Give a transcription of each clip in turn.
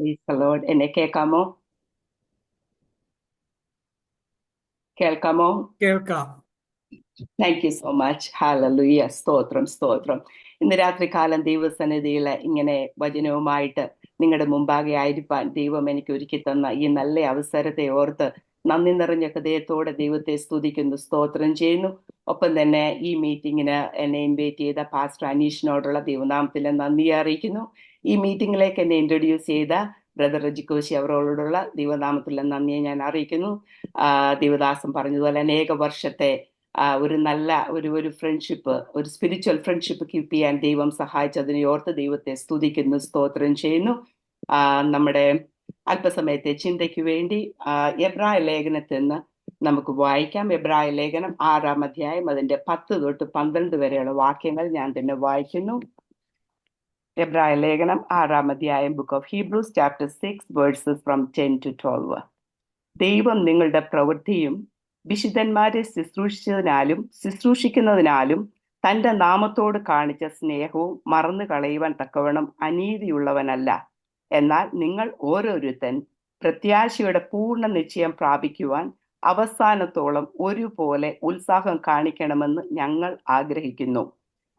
Praise the Lord. എന്നെ കേൾക്കാമോ? കേൾക്കാം. Thank you so much. Hallelujah. സ്തോത്രം സ്തോത്രം. ഇന്ന് രാത്രി കാലം ദൈവസന്നിധിയിൽ ഇങ്ങനെ വചനവുമായിട്ട് നിങ്ങളുടെ മുമ്പാകെ ആയിരിക്കാൻ ദൈവം എനിക്ക് ഒരുക്കി തന്ന ഈ നല്ല അവസരത്തെ ഓർത്ത് നന്ദി നിറഞ്ഞ ഹൃദയത്തോടെ ദൈവത്തെ സ്തുതിക്കുന്നു, സ്തോത്രം ചെയ്യുന്നു. ഒപ്പം തന്നെ ഈ മീറ്റിങ്ങിന് എന്നെ ഇൻവൈറ്റ് ചെയ്ത പാസ്റ്റർ അനീഷിനോടുള്ള ദൈവനാമത്തിൽ നന്ദി അറിയിക്കുന്നു. ഈ മീറ്റിംഗിലേക്ക് എന്നെ ഇൻട്രൊഡ്യൂസ് ചെയ്ത ബ്രദർ രജിക്കോശി അവരോടുള്ള ദൈവനാമത്തിലുള്ള നന്ദിയെ ഞാൻ അറിയിക്കുന്നു. ദേവദാസൻ പറഞ്ഞതുപോലെ അനേക വർഷത്തെ ഒരു നല്ല ഒരു ഫ്രണ്ട്ഷിപ്പ്, ഒരു സ്പിരിച്വൽ ഫ്രണ്ട്ഷിപ്പ് കീപ്പ് ചെയ്യാൻ ദൈവം സഹായിച്ചതിനെ ഓർത്ത് ദൈവത്തെ സ്തുതിക്കുന്നു, സ്തോത്രം ചെയ്യുന്നു. നമ്മുടെ അല്പസമയത്തെ ചിന്തയ്ക്ക് വേണ്ടി എബ്രായ ലേഖനത്തിൽ നിന്ന് നമുക്ക് വായിക്കാം. എബ്രായ ലേഖനം 6-ാം അധ്യായം അതിന്റെ 10 തൊട്ട് 12 വരെയുള്ള വാക്യങ്ങൾ ഞാൻ തന്നെ വായിക്കുന്നു. എബ്രായ ലേഖനം 6-ാം അധ്യായം, book of Hebrews chapter 6 versus from 10 to 12. ദൈവം നിങ്ങളുടെ പ്രവൃത്തിയും വിശുദ്ധന്മാരെ ശുശ്രൂഷിക്കുന്നതിനാലും തന്റെ നാമത്തോട് കാണിച്ച സ്നേഹവും മറന്നു കളയുവാൻ തക്കവണ്ണം അനീതിയുള്ളവനല്ല. എന്നാൽ നിങ്ങൾ ഓരോരുത്തൻ പ്രത്യാശയുടെ പൂർണ്ണ നിശ്ചയം പ്രാപിക്കുവാൻ അവസാനത്തോളം ഒരുപോലെ ഉത്സാഹം കാണിക്കണമെന്ന് ഞങ്ങൾ ആഗ്രഹിക്കുന്നു.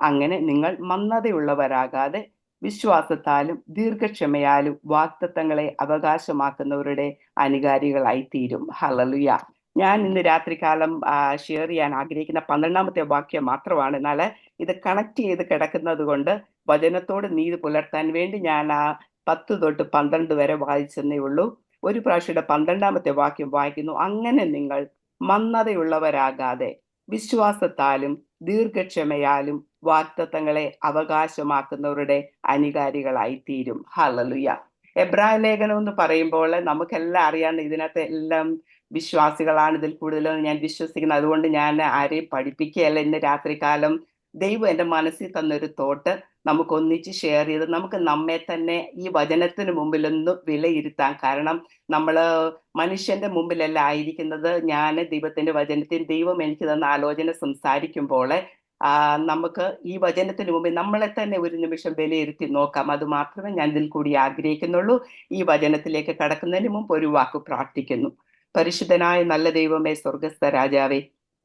അങ്ങനെ നിങ്ങൾ മന്ദതയുള്ളവരാകാതെ വിശ്വാസത്താലും ദീർഘക്ഷമയാലും വാഗ്ദത്തങ്ങളെ അവകാശമാക്കുന്നവരുടെ അനുകാരികളായി തീരും. ഹല്ലേലൂയ. ഞാൻ ഇന്ന് രാത്രികാലം ഷെയർ ചെയ്യാൻ ആഗ്രഹിക്കുന്ന 12-ാമത്തെ വാക്യം മാത്രമാണ്. എന്നാൽ ഇത് കണക്ട് ചെയ്ത് കിടക്കുന്നത് കൊണ്ട് വചനത്തോട് നീതി പുലർത്താൻ വേണ്ടി ഞാൻ 10 തൊട്ട് 12 വരെ വായിച്ചെന്നേ ഉള്ളൂ. ഒരു പ്രാവശ്യയുടെ 12-ാമത്തെ വാക്യം വായിക്കുന്നു. അങ്ങനെ നിങ്ങൾ മന്ദതയുള്ളവരാകാതെ വിശ്വാസത്താലും ദീർഘക്ഷമയാലും വാഗ്ദത്തങ്ങളെ അവകാശമാക്കുന്നവരുടെ അനുകാരികളായി തീരും. ഹല്ലേലൂയ. എബ്രായ ലേഖനം എന്ന് പറയുമ്പോൾ നമുക്കെല്ലാം അറിയാവുന്ന, ഇതിനകത്ത് എല്ലാം വിശ്വാസികളാണ് ഇതിൽ കൂടുതലെന്ന് ഞാൻ വിശ്വസിക്കുന്നത്. അതുകൊണ്ട് ഞാൻ ആരെയും പഠിപ്പിക്കുകയല്ല. ഇന്ന് രാത്രികാലം ദൈവം എൻ്റെ മനസ്സിൽ തന്നൊരു തോട്ട് നമുക്ക് ഒന്നിച്ച് ഷെയർ ചെയ്ത് നമുക്ക് നമ്മെ തന്നെ ഈ വചനത്തിന് മുമ്പിലൊന്ന് വിലയിരുത്താം. കാരണം നമ്മള് മനുഷ്യന്റെ മുമ്പിലല്ല ആയിരിക്കുന്നത്. ഞാൻ ദൈവത്തിന്റെ വചനത്തിൽ ദൈവം എനിക്ക് തന്ന ആലോചന സംസാരിക്കുമ്പോൾ നമുക്ക് ഈ വചനത്തിന് മുമ്പിൽ നമ്മളെ തന്നെ ഒരു നിമിഷം വിലയിരുത്തി നോക്കാം. അത് മാത്രമേ ഞാൻ ഇതിൽ കൂടി ആഗ്രഹിക്കുന്നുള്ളൂ. ഈ വചനത്തിലേക്ക് കടക്കുന്നതിന് മുമ്പ് ഒരു വാക്ക് പ്രാർത്ഥിക്കുന്നു. പരിശുദ്ധനായ നല്ല ദൈവമേ, സ്വർഗസ്ഥ രാജാവേ,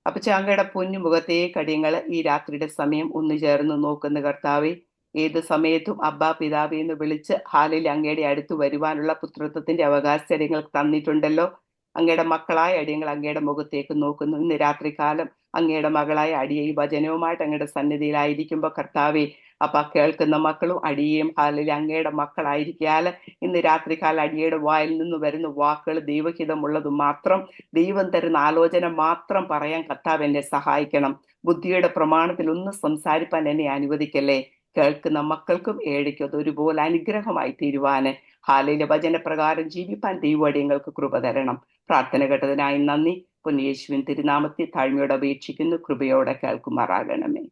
അപ്പച്ച അങ്ങയുടെ പൊന്നു മുഖത്തേക്ക് അടിയങ്ങൾ ഈ രാത്രിയുടെ സമയം ഒന്ന് ചേർന്ന് നോക്കുന്ന കർത്താവേ, ഏത് സമയത്തും അബ്ബാ പിതാവേ എന്ന് വിളിച്ച് ഹാലിൽ അങ്ങയുടെ അടുത്ത് വരുവാനുള്ള പുത്രത്വത്തിന്റെ അവകാശം അടിയങ്ങൾക്ക് തന്നിട്ടുണ്ടല്ലോ. അങ്ങയുടെ മക്കളായ അടിയങ്ങൾ അങ്ങയുടെ മുഖത്തേക്ക് നോക്കുന്നു. ഇന്ന് രാത്രികാലം അങ്ങയുടെ മകളായ അടിയെ ഈ വചനവുമായിട്ട് അങ്ങയുടെ സന്നിധിയിലായിരിക്കുമ്പോൾ കർത്താവെ, അപ്പ കേൾക്കുന്ന മക്കളും അടിയേയും ഹാലിൽ അങ്ങയുടെ മക്കളായിരിക്കാൽ ഇന്ന് രാത്രികാലം അടിയുടെ വായിൽ നിന്ന് വരുന്ന വാക്കുകൾ ദൈവഹിതമുള്ളത് മാത്രം, ദൈവം തരുന്ന ആലോചന മാത്രം പറയാൻ കർത്താവ് എന്നെ സഹായിക്കണം. ബുദ്ധിയുടെ പ്രമാണത്തിൽ ഒന്ന് സംസാരിപ്പാൻ എന്നെ അനുവദിക്കല്ലേ. കേൾക്കുന്ന മക്കൾക്കും ഏഴയ്ക്കും അത് ഒരുപോലെ അനുഗ്രഹമായി തീരുവാന് ഹാലയിലെ വചനപ്രകാരം ജീവിപ്പാൻ ദൈവടിയങ്ങൾക്ക് കൃപ തരണം. പ്രാർത്ഥന കേട്ടതിനായി നന്ദി. പൊന്നയേശുവിൻ തിരുനാമത്തിൽ താഴ്മയോടെ അപേക്ഷിക്കുന്നു, കൃപയോടെ കേൾക്കുമാറാകണമേ.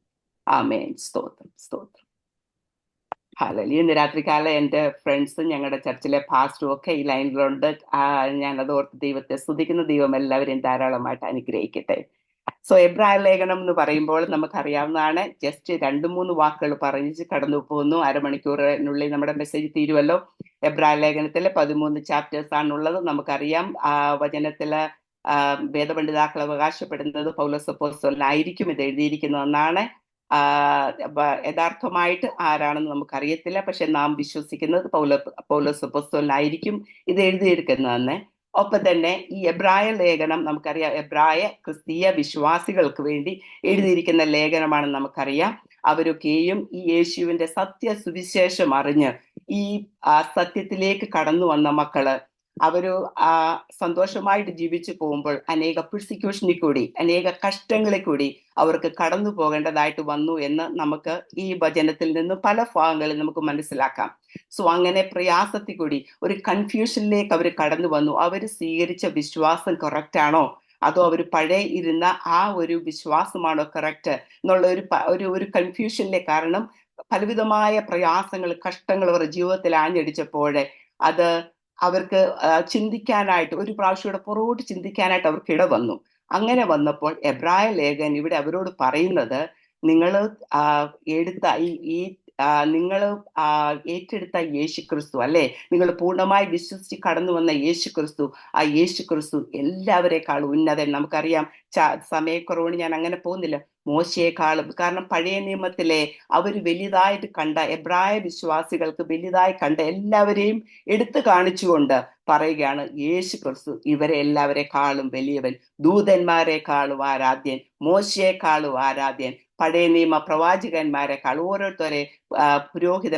ആമേൻ. സ്തോത്രം സ്തോത്രം. ഹാലലി. ഇന്ന് രാത്രികാലം എൻ്റെ ഫ്രണ്ട്സും ഞങ്ങളുടെ ചർച്ചിലെ പാസ്റ്ററും ഒക്കെ ഈ ലൈനിലുണ്ട്. ഞാനത് ഓർത്ത് ദൈവത്തെ സ്തുതിക്കുന്ന. ദൈവം എല്ലാവരെയും ധാരാളമായിട്ട് അനുഗ്രഹിക്കട്ടെ. എബ്രായ ലേഖനം എന്ന് പറയുമ്പോൾ നമുക്കറിയാവുന്നതാണ്. ജസ്റ്റ് 2-3 വാക്കുകൾ പറഞ്ഞ് കടന്നു പോകുന്നു. അരമണിക്കൂറിനുള്ളിൽ നമ്മുടെ മെസ്സേജ് തീരുമല്ലോ. എബ്രായ ലേഖനത്തിലെ 13 ചാപ്റ്റേഴ്സ് ആണുള്ളത്. നമുക്കറിയാം വചനത്തില് വേദപണ്ഡിതാക്കൾ അവകാശപ്പെടുന്നത് പൗലോസ് അപ്പോസ്തലനായിരിക്കും ഇത് എഴുതിയിരിക്കുന്നതെന്നാണ്. യഥാർത്ഥമായിട്ട് ആരാണെന്ന് നമുക്കറിയത്തില്ല. പക്ഷെ നാം വിശ്വസിക്കുന്നത് പൗലോസ് അപ്പോസ്തലനായിരിക്കും ഇത് എഴുതിയിരിക്കുന്നതെന്ന്. ഒപ്പം തന്നെ ഈ എബ്രായ ലേഖനം നമുക്കറിയാം, എബ്രായ ക്രിസ്തീയ വിശ്വാസികൾക്ക് വേണ്ടി എഴുതിയിരിക്കുന്ന ലേഖനമാണെന്ന് നമുക്കറിയാം. അവരൊക്കെയും ഈ യേശുവിന്റെ സത്യ സുവിശേഷം അറിഞ്ഞ് ഈ സത്യത്തിലേക്ക് കടന്നു വന്ന മക്കള് അവര് സന്തോഷമായിട്ട് ജീവിച്ചു പോകുമ്പോൾ അനേക പ്രോസിക്യൂഷനിൽ കൂടി അനേക കഷ്ടങ്ങളിൽ കൂടി അവർക്ക് കടന്നു പോകേണ്ടതായിട്ട് വന്നു എന്ന് നമുക്ക് ഈ വചനത്തിൽ നിന്ന് പല ഭാഗങ്ങളിൽ നമുക്ക് മനസ്സിലാക്കാം. അങ്ങനെ പ്രയാസത്തിൽ കൂടി ഒരു കൺഫ്യൂഷനിലേക്ക് അവർ കടന്നു വന്നു. അവർ സ്വീകരിച്ച വിശ്വാസം കറക്റ്റ് ആണോ, അതോ അവർ പഴയ ഇരുന്ന ആ ഒരു വിശ്വാസമാണോ കറക്റ്റ് എന്നുള്ള ഒരു കൺഫ്യൂഷനിലെ കാരണം പലവിധമായ പ്രയാസങ്ങൾ, കഷ്ടങ്ങൾ അവരുടെ ജീവിതത്തിൽ ആഞ്ഞടിച്ചപ്പോൾ അത് അവർക്ക് ചിന്തിക്കാനായിട്ട്, ഒരു പ്രാവശ്യം പുറകോട്ട് ചിന്തിക്കാനായിട്ട് അവർക്ക് ഇട വന്നു. അങ്ങനെ വന്നപ്പോൾ എബ്രായ ലേഖൻ ഇവിടെ അവരോട് പറയുന്നത്, നിങ്ങൾ എടുത്ത ഈ നിങ്ങൾ ഏറ്റെടുത്ത യേശു ക്രിസ്തു, അല്ലെ, നിങ്ങൾ പൂർണ്ണമായി വിശ്വസിച്ച് കടന്നു വന്ന യേശു ക്രിസ്തു, ആ യേശു ക്രിസ്തു എല്ലാവരെക്കാളും ഉന്നതൻ. നമുക്കറിയാം, സമയക്കുറവുകൊണ്ട് ഞാൻ അങ്ങനെ പോകുന്നില്ല, മോശയെക്കാളും. കാരണം പഴയ നിയമത്തിലെ അവർ വലുതായിട്ട് കണ്ട എബ്രായ വിശ്വാസികൾക്ക് വലുതായി കണ്ട എല്ലാവരെയും എടുത്തു കാണിച്ചുകൊണ്ട് പറയുകയാണ്, യേശു ക്രിസ്തു ഇവരെ എല്ലാവരെക്കാളും വലിയവൻ, ദൂതന്മാരെക്കാളും ആരാധ്യൻ, മോശയെക്കാളും ആരാധ്യൻ, പഴയ നിയമ പ്രവാചകന്മാരെക്കാൾ, ഓരോരുത്തരെ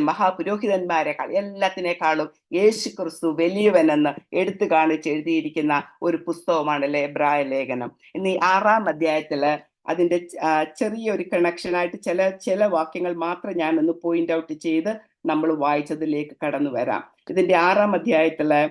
മഹാപുരോഹിതന്മാരെക്കാൾ, എല്ലാത്തിനേക്കാളും യേശു ക്രിസ്തു വലിയവനെന്ന് എടുത്തു കാണിച്ച് എഴുതിയിരിക്കുന്ന ഒരു പുസ്തകമാണല്ലേ എബ്രായ ലേഖനം. ഇനി 6-ാം അധ്യായത്തില് അതിന്റെ ചെറിയൊരു കണക്ഷനായിട്ട് ചില വാക്യങ്ങൾ മാത്രം ഞാൻ ഒന്ന് പോയിന്റ് ഔട്ട് ചെയ്ത് നമ്മൾ വായിച്ചതിലേക്ക് കടന്നു വരാം. ഇതിന്റെ 6-ാം അധ്യായത്തില്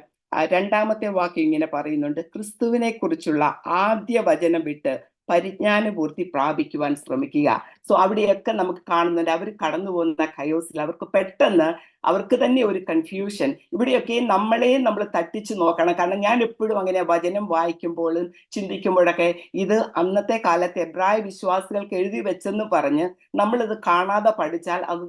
2-ാമത്തെ വാക്യം ഇങ്ങനെ പറയുന്നുണ്ട്, ക്രിസ്തുവിനെ കുറിച്ചുള്ള ആദ്യ വചനം വിട്ട് പരിജ്ഞാനപൂർത്തി പ്രാപിക്കുവാൻ ശ്രമിക്കുക. സോ അവിടെയൊക്കെ നമുക്ക് കാണുന്നുണ്ട്, അവർ കടന്നു പോകുന്ന കയോസിൽ അവർക്ക് പെട്ടെന്ന് അവർക്ക് തന്നെ ഒരു കൺഫ്യൂഷൻ. ഇവിടെയൊക്കെ നമ്മളെയും നമ്മൾ തട്ടിച്ചു നോക്കണം. കാരണം ഞാൻ എപ്പോഴും അങ്ങനെ വചനം വായിക്കുമ്പോഴും ചിന്തിക്കുമ്പോഴൊക്കെ ഇത് അന്നത്തെ കാലത്തെ എബ്രായ വിശ്വാസികൾക്ക് എഴുതി വെച്ചെന്ന് പറഞ്ഞ് നമ്മളിത് കാണാതെ പഠിച്ചാൽ അത്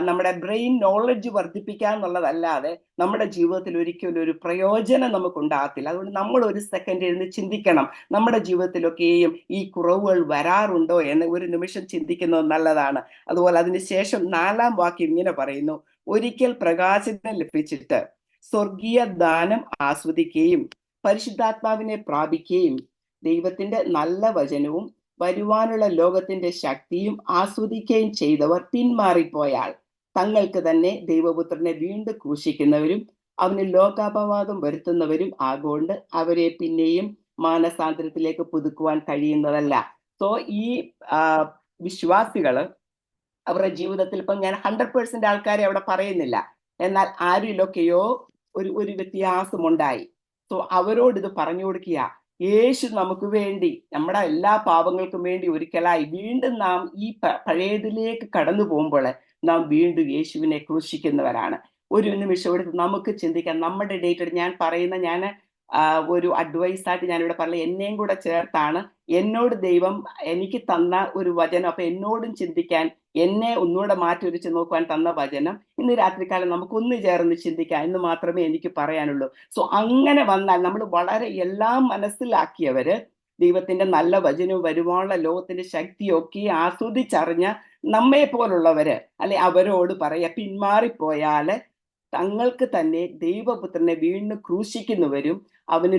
നമ്മുടെ ബ്രെയിൻ നോളജ് വർദ്ധിപ്പിക്കുക നമ്മുടെ ജീവിതത്തിൽ ഒരിക്കലും ഒരു പ്രയോജനം നമുക്ക് ഉണ്ടാകത്തില്ല. അതുകൊണ്ട് നമ്മൾ ഒരു സെക്കൻഡ് ഇരുന്ന് ചിന്തിക്കണം, നമ്മുടെ ജീവിതത്തിലൊക്കെയും ഈ കുറവുകൾ വരാറുണ്ടോ എന്ന് ഒരു നിമിഷം ചിന്തിക്കുന്നത് നല്ലതാണ്. അതുപോലെ അതിനുശേഷം 4-ാം വാക്യം ഇങ്ങനെ പറയുന്നു, ഒരിക്കൽ പ്രകാശനം ലഭിച്ചിട്ട് സ്വർഗീയ ദാനം ആസ്വദിക്കുകയും പരിശുദ്ധാത്മാവിനെ പ്രാപിക്കുകയും ദൈവത്തിന്റെ നല്ല വചനവും വരുവാനുള്ള ലോകത്തിന്റെ ശക്തിയും ആസ്വദിക്കുകയും ചെയ്തവർ പിന്മാറിപ്പോയാൽ തങ്ങൾക്ക് തന്നെ ദൈവപുത്രനെ വീണ്ടും ക്രൂശിക്കുന്നവരും അവന് ലോകാപവാദം വരുത്തുന്നവരും ആകൊണ്ട് അവരെ പിന്നെയും മാനസാന്തരത്തിലേക്ക് പുതുക്കുവാൻ കഴിയുന്നതല്ല. സോ ഈ വിശ്വാസികള് അവരുടെ ജീവിതത്തിൽ, ഇപ്പം ഞാൻ 100% ആൾക്കാരെ അവിടെ പറയുന്നില്ല, എന്നാൽ ആരിലൊക്കെയോ ഒരു വ്യത്യാസമുണ്ടായി. സോ അവരോട് ഇത് പറഞ്ഞു കൊടുക്കുക, യേശു നമുക്ക് വേണ്ടി നമ്മുടെ എല്ലാ പാപങ്ങൾക്കും വേണ്ടി ഒരിക്കലായി വീണ്ടും നാം ഈ പഴയതിലേക്ക് കടന്നു പോകുമ്പോൾ നാം വീണ്ടും യേശുവിനെ ക്രൂശിക്കുന്നവരാണ്. ഒരു നിമിഷം എടുത്ത് നമുക്ക് ചിന്തിക്കാം, നമ്മുടെ ഡേറ്റ് ഞാൻ ഒരു അഡ്വൈസ് ആയിട്ട് ഞാനിവിടെ പറഞ്ഞ എന്നെയും കൂടെ ചേർത്താണ്, എന്നോട് ദൈവം എനിക്ക് തന്ന ഒരു വചനം, അപ്പൊ എന്നോടും ചിന്തിക്കാൻ, എന്നെ ഒന്നുകൂടെ മാറ്റി നോക്കുവാൻ തന്ന വചനം ഇന്ന് രാത്രികാലം നമുക്കൊന്ന് ചേർന്ന് ചിന്തിക്കാം എന്ന് മാത്രമേ എനിക്ക് പറയാനുള്ളൂ. സോ അങ്ങനെ വന്നാൽ നമ്മൾ വളരെ എല്ലാം മനസ്സിലാക്കിയവര്, ദൈവത്തിന്റെ നല്ല വചനവും വരുവാനുള്ള ലോകത്തിന്റെ ശക്തിയൊക്കെ ആസ്വദിച്ചറിഞ്ഞ നമ്മെ പോലുള്ളവര്, അല്ലെ, അവരോട് പറയാ, പിന്മാറിപ്പോയാല് തങ്ങൾക്ക് തന്നെ ദൈവപുത്രനെ വീണ്ടും ക്രൂശിക്കുന്നവരും അവന്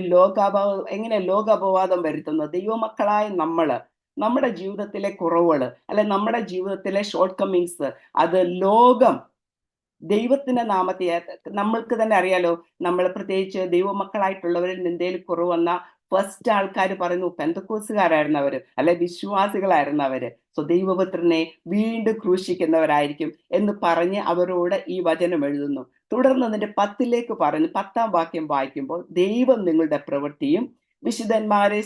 എങ്ങനെ ലോകാപവാദം വരുത്തുന്നത്, ദൈവമക്കളായ നമ്മുടെ ജീവിതത്തിലെ കുറവുകള്, അല്ലെ, നമ്മുടെ ജീവിതത്തിലെ ഷോർട്ട് കമ്മിങ്സ്, അത് ലോകം ദൈവത്തിന്റെ നാമത്തെ, നമ്മൾക്ക് തന്നെ അറിയാലോ, നമ്മൾ പ്രത്യേകിച്ച് ദൈവമക്കളായിട്ടുള്ളവരിൽ എന്തെങ്കിലും കുറവ് വന്ന ഫസ്റ്റ് ആൾക്കാർ പറയുന്നു പെന്തക്കോസുകാരായിരുന്നവര്, അല്ലെ, വിശ്വാസികളായിരുന്നവര്. സോ ദൈവപുത്രനെ വീണ്ടും ക്രൂശിക്കുന്നവരായിരിക്കും എന്ന് പറഞ്ഞ് അവരോട് ഈ വചനം എഴുതുന്നു. തുടർന്ന് അതിന്റെ 10ലേക്ക് പറഞ്ഞു, 10-ാം വാക്യം വായിക്കുമ്പോൾ, ദൈവം നിങ്ങളുടെ പ്രവൃത്തിയും വിശുദ്ധന്മാരെ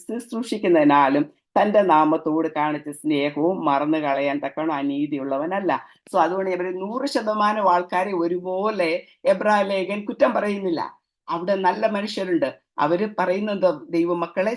ശുശ്രൂഷിക്കുന്നതിനാലും തന്റെ നാമത്തോട് കാണിച്ച സ്നേഹവും മറന്നു കളയാൻ തക്കണം അനീതിയുള്ളവനല്ല. സോ അതുകൊണ്ട് ഇവർ 100% ആൾക്കാരെ ഒരുപോലെ എബ്രായ ലേഖൻ കുറ്റം പറയുന്നില്ല. അവിടെ നല്ല മനുഷ്യരുണ്ട്, അവര് പറയുന്നത് ദൈവമക്കളെ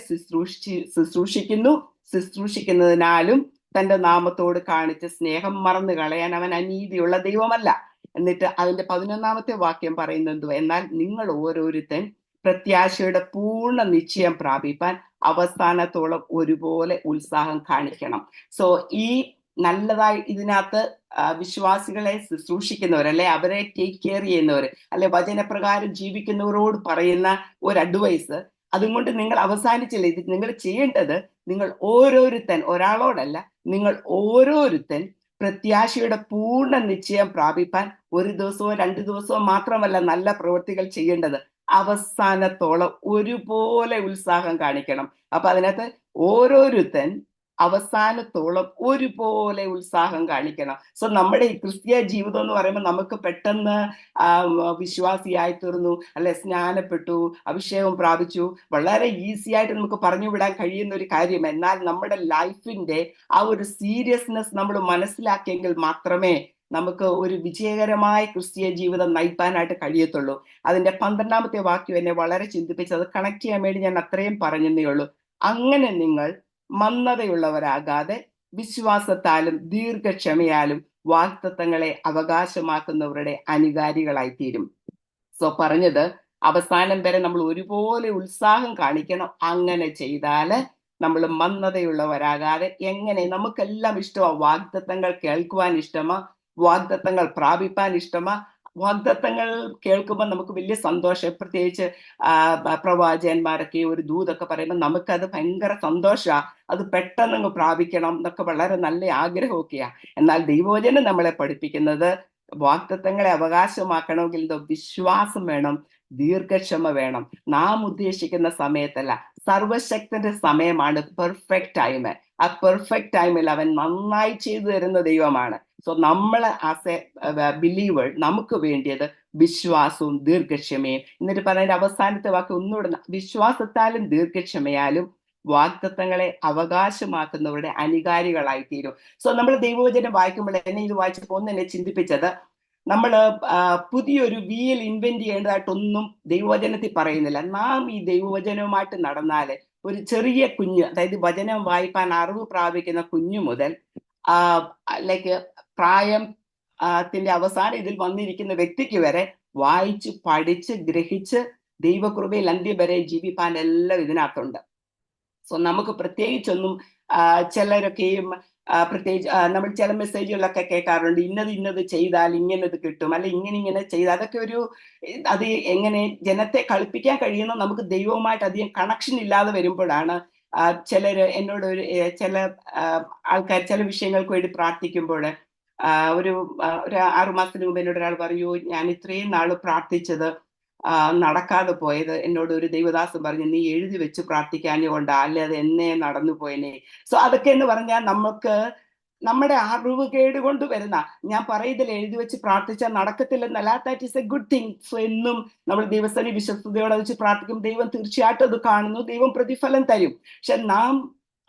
ശുശ്രൂഷിക്കുന്നതിനാലും തന്റെ നാമത്തോട് കാണിച്ച സ്നേഹം മറന്നു കളയാൻ അവൻ അനീതിയുള്ള ദൈവമല്ല. എന്നിട്ട് അതിന്റെ 11-ാമത്തെ വാക്യം പറയുന്നത്, എന്നാൽ നിങ്ങൾ ഓരോരുത്തൻ പ്രത്യാശയുടെ പൂർണ്ണ നിശ്ചയം പ്രാപിപ്പാൻ അവസാനത്തോളം ഒരുപോലെ ഉത്സാഹം കാണിക്കണം. സോ ഈ നല്ലതായി ഇതിനകത്ത് വിശ്വാസികളെ ശുശ്രൂഷിക്കുന്നവർ, അല്ലെ, അവരെ ടേക്ക് കെയർ ചെയ്യുന്നവർ, അല്ലെ, വചനപ്രകാരം ജീവിക്കുന്നവരോട് പറയുന്ന ഒരു അഡ്വൈസ്, അതുകൊണ്ട് നിങ്ങൾ അവസാനിച്ചില്ല. ഇത് നിങ്ങൾ ചെയ്യേണ്ടത്, നിങ്ങൾ ഓരോരുത്തൻ, ഒരാളോടല്ല, നിങ്ങൾ ഓരോരുത്തൻ പ്രത്യാശയുടെ പൂർണ്ണ നിശ്ചയം പ്രാപിപ്പാൻ 1 ദിവസമോ 2 ദിവസമോ മാത്രമല്ല നല്ല പ്രവൃത്തികൾ ചെയ്യേണ്ടത്, അവസാനത്തോളം ഒരുപോലെ ഉത്സാഹം കാണിക്കണം. അപ്പൊ അതിനകത്ത് ഓരോരുത്തൻ അവസാനത്തോളം ഒരുപോലെ ഉത്സാഹം കാണിക്കണം. സോ നമ്മുടെ ഈ ക്രിസ്തീയ ജീവിതം എന്ന് പറയുമ്പോൾ നമുക്ക് പെട്ടെന്ന് വിശ്വാസിയായി തീർന്നു, അല്ലെ, സ്നാനപ്പെട്ടു, അഭിഷേകം പ്രാപിച്ചു, വളരെ ഈസി ആയിട്ട് നമുക്ക് പറഞ്ഞു വിടാൻ കഴിയുന്ന ഒരു കാര്യം. എന്നാൽ നമ്മുടെ ലൈഫിന്റെ ആ ഒരു സീരിയസ്നെസ് നമ്മൾ മനസ്സിലാക്കിയെങ്കിൽ മാത്രമേ നമുക്ക് ഒരു വിജയകരമായ ക്രിസ്തീയ ജീവിതം നയിപ്പാനായിട്ട് കഴിയത്തുള്ളൂ. അതിന്റെ 12-ാമത്തെ വാക്യം എന്നെ വളരെ ചിന്തിപ്പിച്ച് അത് കണക്ട് ചെയ്യാൻ വേണ്ടി ഞാൻ അത്രയും പറഞ്ഞതേ ഉള്ളൂ. അങ്ങനെ നിങ്ങൾ മന്ദതയുള്ളവരാകാതെ വിശ്വാസത്താലും ദീർഘക്ഷമയാലും വാഗ്ദത്തങ്ങളെ അവകാശമാക്കുന്നവരുടെ അനുകാരികളായി തീരും. സോ പറഞ്ഞത്, അവസാനം വരെ നമ്മൾ ഒരുപോലെ ഉത്സാഹം കാണിക്കണം. അങ്ങനെ ചെയ്താല് നമ്മൾ മന്ദതയുള്ളവരാകാതെ, എങ്ങനെ നമുക്കെല്ലാം ഇഷ്ടമാ, വാഗ്ദത്തങ്ങൾ കേൾക്കുവാൻ ഇഷ്ടമാ, വാഗ്ദത്തങ്ങൾ പ്രാപിപ്പാൻ ഇഷ്ടമാ. വാഗ്ദത്തങ്ങൾ കേൾക്കുമ്പോൾ നമുക്ക് വലിയ സന്തോഷം. പ്രത്യേകിച്ച് പ്രവാചകന്മാരൊക്കെ ഒരു ദൂതൊക്കെ പറയുമ്പോൾ നമുക്കത് ഭയങ്കര സന്തോഷമാണ്. അത് പെട്ടെന്ന് പ്രാപിക്കണം എന്നൊക്കെ വളരെ നല്ല ആഗ്രഹമൊക്കെയാ. എന്നാൽ ദൈവവചനം നമ്മളെ പഠിപ്പിക്കുന്നത്, വാഗ്ദത്തങ്ങളെ അവകാശമാക്കണമെങ്കിൽ വിശ്വാസം വേണം, ദീർഘക്ഷമ വേണം. നാം ഉദ്ദേശിക്കുന്ന സമയത്തല്ല, സർവശക്തന്റെ സമയമാണ് പെർഫെക്റ്റ് ടൈം. ആ പെർഫെക്റ്റ് ടൈമിൽ അവൻ നന്നായി ചെയ്തു തരുന്ന ദൈവമാണ്. സോ നമ്മൾ ആസ് എ ബിലീവർ നമുക്ക് വേണ്ടിയത് വിശ്വാസവും ദീർഘക്ഷമയും. എന്നിട്ട് പറയുന്ന അവസാനത്തെ വാക്ക് ഒന്നുകൂടെ, വിശ്വാസത്താലും ദീർഘക്ഷമയാലും വാഗ്ദത്തങ്ങളെ അവകാശമാക്കുന്നവരുടെ അനുകാരികളായി തീരും. സോ നമ്മൾ ദൈവവചനം വായിക്കുമ്പോൾ, എന്നെ ഇത് വായിച്ചപ്പോൾ ഒന്ന് എന്നെ ചിന്തിപ്പിച്ചത്, നമ്മൾ പുതിയൊരു വീൽ ഇൻവെന്റ് ചെയ്യേണ്ടതായിട്ടൊന്നും ദൈവവചനത്തിൽ പറയുന്നില്ല. നാം ഈ ദൈവവചനവുമായിട്ട് നടന്നാല്, ഒരു ചെറിയ കുഞ്ഞ്, അതായത് വചനം വായിപ്പാൻ അറിവ് പ്രാപിക്കുന്ന കുഞ്ഞു മുതൽ ലൈക്ക് പ്രായത്തിന്റെ അവസാനം ഇതിൽ വന്നിരിക്കുന്ന വ്യക്തിക്ക് വരെ വായിച്ച് പഠിച്ച് ഗ്രഹിച്ച് ദൈവകൃപയിൽ അന്ത്യം വരെ ജീവിപ്പാൻ എല്ലാം ഇതിനകത്തുണ്ട്. സോ നമുക്ക് പ്രത്യേകിച്ചൊന്നും, ചിലരൊക്കെയും പ്രത്യേകിച്ച് നമ്മൾ ചില മെസ്സേജുകളൊക്കെ കേൾക്കാറുണ്ട്, ഇന്നത് ചെയ്താൽ ഇങ്ങനത് കിട്ടും, അല്ലെ ഇങ്ങനെ ചെയ്താൽ. അതൊക്കെ ഒരു, അത് എങ്ങനെ ജനത്തെ കളിപ്പിക്കാൻ കഴിയുന്ന, നമുക്ക് ദൈവവുമായിട്ട് അധികം കണക്ഷൻ ഇല്ലാതെ വരുമ്പോഴാണ് ചിലര് എന്നോട് ചില ആൾക്കാർ ചില വിഷയങ്ങൾക്ക് വേണ്ടി പ്രാർത്ഥിക്കുമ്പോൾ, ഒരു 6 മാസത്തിന് മുമ്പ് എന്നോട് ഒരാൾ പറയൂ, ഞാൻ ഇത്രയും നാള് പ്രാർത്ഥിച്ചത് നടക്കാതെ പോയത്. എന്നോട് ഒരു ദൈവദാസൻ പറഞ്ഞു, നീ എഴുതി വെച്ച് പ്രാർത്ഥിക്കാഞ്ഞ കൊണ്ടാ, അല്ലെ അത് എന്നേ നടന്നു പോയനെ. സോ അതൊക്കെ എന്ന് പറഞ്ഞാൽ നമുക്ക് നമ്മുടെ അറിവ് കേട് കൊണ്ട് വരുന്ന, ഞാൻ പറയുന്നതിൽ എഴുതി വെച്ച് പ്രാർത്ഥിച്ചാൽ നടക്കത്തില്ലെന്നല്ല, that is a good thing. So എന്നും നമ്മൾ ദൈവസ്ഥനെ വിശ്വസ്തയോടെ വെച്ച് പ്രാർത്ഥിക്കും, ദൈവം തീർച്ചയായിട്ടും അത് കാണുന്നു, ദൈവം പ്രതിഫലം തരും. പക്ഷെ നാം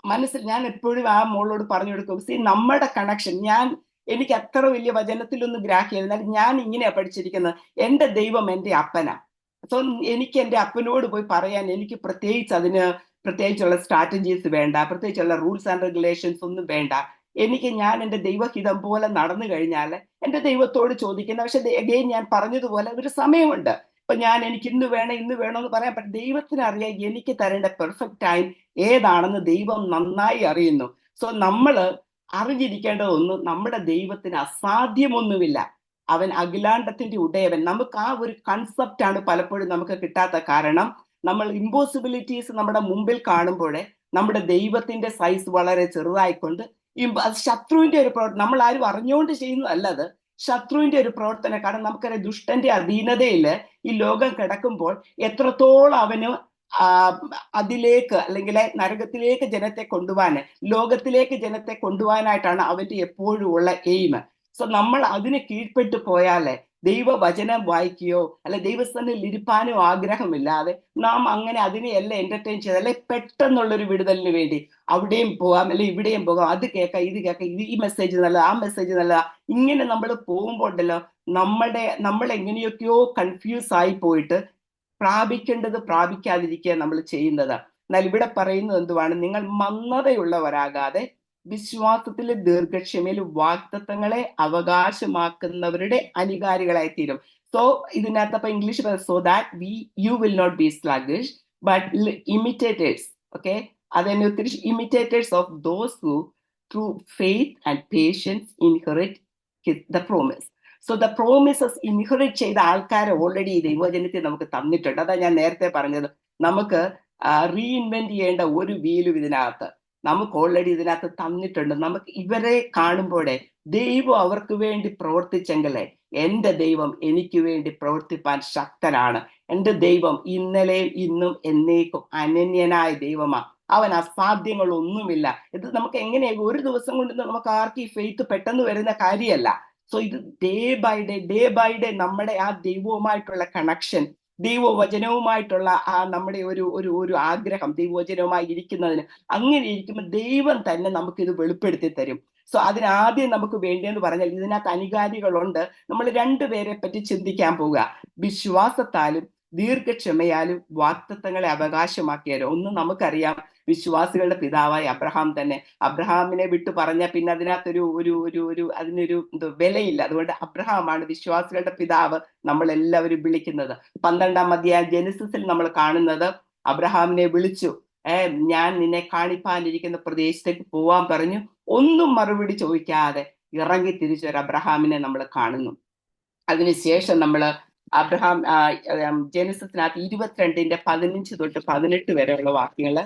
മനസ്സിൽ, ഞാൻ എപ്പോഴും ആ മോളോട് പറഞ്ഞു കൊടുക്കും, നമ്മുടെ കണക്ഷൻ, എനിക്ക് അത്ര വലിയ വചനത്തിലൊന്നും ഗ്രാഹ്യം, എന്നാൽ ഞാൻ ഇങ്ങനെയാ പഠിച്ചിരിക്കുന്നത്, എന്റെ ദൈവം എന്റെ അപ്പനാ. സോ എനിക്ക് എന്റെ അപ്പനോട് പോയി പറയാൻ എനിക്ക് പ്രത്യേകിച്ചുള്ള സ്ട്രാറ്റജീസ് വേണ്ട, പ്രത്യേകിച്ചുള്ള റൂൾസ് ആൻഡ് റെഗുലേഷൻസ് ഒന്നും വേണ്ട. ഞാൻ എന്റെ ദൈവഹിതം പോലെ നടന്നു കഴിഞ്ഞാൽ എന്റെ ദൈവത്തോട് ചോദിക്കുന്ന, പക്ഷെ അഗെയിൻ ഞാൻ പറഞ്ഞതുപോലെ ഒരു സമയമുണ്ട്. ഇപ്പൊ എനിക്ക് ഇന്ന് വേണം എന്ന് പറയാൻ പറ്റും. ദൈവത്തിന് അറിയാം എനിക്ക് തരേണ്ട പെർഫെക്റ്റ് ടൈം ഏതാണെന്ന് ദൈവം നന്നായി അറിയുന്നു. സോ നമ്മള് അറിഞ്ഞിരിക്കേണ്ടതൊന്നും, നമ്മുടെ ദൈവത്തിന് അസാധ്യമൊന്നുമില്ല. അവൻ അഖിലാണ്ടത്തിന്റെ ഉടയവൻ. നമുക്ക് ആ ഒരു കൺസെപ്റ്റ് ആണ് പലപ്പോഴും നമുക്ക് കിട്ടാത്ത കാരണം, നമ്മൾ ഇമ്പോസിബിലിറ്റീസ് നമ്മുടെ മുമ്പിൽ കാണുമ്പോഴേ നമ്മുടെ ദൈവത്തിന്റെ സൈസ് വളരെ ചെറുതായിക്കൊണ്ട്, അത് ശത്രുവിന്റെ ഒരു പ്രവർത്തനം, നമ്മൾ ആരും അറിഞ്ഞുകൊണ്ട് ചെയ്യുന്നതല്ലത്, ശത്രുവിന്റെ ഒരു പ്രവർത്തനം. കാരണം നമുക്കറിയാം, ദുഷ്ടന്റെ അധീനതയിൽ ഈ ലോകം കിടക്കുമ്പോൾ എത്രത്തോളം അവന് അതിലേക്ക്, അല്ലെങ്കിൽ നരകത്തിലേക്ക് ജനത്തെ കൊണ്ടുപോകാൻ, ലോകത്തിലേക്ക് ജനത്തെ കൊണ്ടുപോകാനായിട്ടാണ് അവന്റെ എപ്പോഴും ഉള്ള എയിം. സോ നമ്മൾ അതിന് കീഴ്പ്പെട്ടു പോയാലേ, ദൈവവചനം വായിക്കുകയോ അല്ലെ ദൈവസ്ഥാനിൽ ഇരിപ്പാനോ ആഗ്രഹമില്ലാതെ നാം അങ്ങനെ അതിനെയല്ല എന്റർടൈൻ ചെയ്ത്, അല്ലെ പെട്ടെന്നുള്ളൊരു വിടുതലിന് വേണ്ടി അവിടെയും പോകാം, അല്ലെ ഇവിടെയും പോകാം, അത് കേൾക്കാം ഇത് കേൾക്കാം, ഈ മെസ്സേജ് നല്ലതാ, ആ മെസ്സേജ് നല്ലതാ, ഇങ്ങനെ നമ്മൾ പോകുമ്പോൾ ഉണ്ടല്ലോ, നമ്മൾ എങ്ങനെയൊക്കെയോ കൺഫ്യൂസ് ആയി പോയിട്ട് പ്രാപിക്കേണ്ടത് പ്രാപിക്കാതിരിക്കുക നമ്മൾ ചെയ്യുന്നത്. എന്നാൽ ഇവിടെ പറയുന്നത് എന്തുവാണ്, നിങ്ങൾ മന്ദതയുള്ളവരാകാതെ വിശ്വാസത്തിലെ ദീർഘക്ഷമയിൽ വാഗ്ദത്തങ്ങളെ അവകാശമാക്കുന്നവരുടെ അനുകാരികളായി തീരും. സോ ഇതിനകത്ത് അപ്പൊ English, so that you will not be sluggish but imitators. Okay, അതെന്നെ ഒത്തിരി imitators of those who through faith and patience inherit the promise. So the promises inherit ചെയ്ത ആൾക്കാരെ ഓൾറെഡി ഈ ദൈവവചനത്തിൽ നമുക്ക് തന്നിട്ടുണ്ട്. അതാ ഞാൻ നേരത്തെ പറഞ്ഞത്, നമുക്ക് റീഇൻവെന്റ് ചെയ്യേണ്ട ഒരു വീലും ഇതിനകത്ത് നമുക്ക് ഓൾറെഡി ഇതിനകത്ത് തന്നിട്ടുണ്ട്. നമുക്ക് ഇവരെ കാണുമ്പോഴേ ദൈവം അവർക്ക് വേണ്ടി പ്രവർത്തിച്ചെങ്കിലേ, എന്റെ ദൈവം എനിക്ക് വേണ്ടി പ്രവർത്തിപ്പാൻ ശക്തനാണ്. എന്റെ ദൈവം ഇന്നലെയും ഇന്നും എന്നേക്കും അനന്യനായ ദൈവമാ. അവൻ അസാധ്യങ്ങളൊന്നുമില്ല. ഇത് നമുക്ക് എങ്ങനെയാ ഒരു ദിവസം കൊണ്ട് നമുക്ക് ആർക്കും ഈ ഫെയ്ത്ത് പെട്ടെന്ന് വരുന്ന കാര്യമല്ല. സോ ഇത് ഡേ ബൈ ഡേ നമ്മുടെ ആ ദൈവവുമായിട്ടുള്ള കണക്ഷൻ, ദൈവവചനവുമായിട്ടുള്ള ആ നമ്മുടെ ഒരു ആഗ്രഹം, ദൈവവചനവുമായി ഇരിക്കുന്നതിന്, അങ്ങനെ ഇരിക്കുമ്പോൾ ദൈവം തന്നെ നമുക്കിത് വെളിപ്പെടുത്തി തരും. സോ അതിനാദ്യം നമുക്ക് വേണ്ടിയെന്ന് പറഞ്ഞാൽ, ഇതിനകത്ത് അനുകാരികളുണ്ട്. നമ്മൾ രണ്ടുപേരെ പറ്റി ചിന്തിക്കാൻ പോവുക. വിശ്വാസത്താലും ദീർഘക്ഷമയാലും വാഗ്ദത്തങ്ങളെ അവകാശമാക്കിയാലോ. ഒന്ന് നമുക്കറിയാം, വിശ്വാസികളുടെ പിതാവായ അബ്രഹാം തന്നെ. അബ്രഹാമിനെ വിട്ടു പറഞ്ഞ പിന്നെ അതിനകത്തൊരു ഒരു ഒരു ഒരു അതിനൊരു വിലയില്ല. അതുകൊണ്ട് അബ്രഹാമാണ് വിശ്വാസികളുടെ പിതാവ് നമ്മൾ എല്ലാവരും വിളിക്കുന്നത്. 12-ാം അധ്യായം ജെനസിസിൽ നമ്മൾ കാണുന്നത് അബ്രഹാമിനെ വിളിച്ചു, ഞാൻ നിന്നെ കാണിപ്പാനിരിക്കുന്ന പ്രദേശത്തേക്ക് പോവാൻ പറഞ്ഞു. ഒന്നും മറുപടി ചോദിക്കാതെ ഇറങ്ങി തിരിച്ചൊരു അബ്രഹാമിനെ നമ്മൾ കാണുന്നു. അതിനുശേഷം നമ്മൾ അബ്രഹാം ജെനസിസിനകത്ത് 22-ന്റെ 15 തൊട്ട് 18 വരെയുള്ള വാക്യങ്ങള്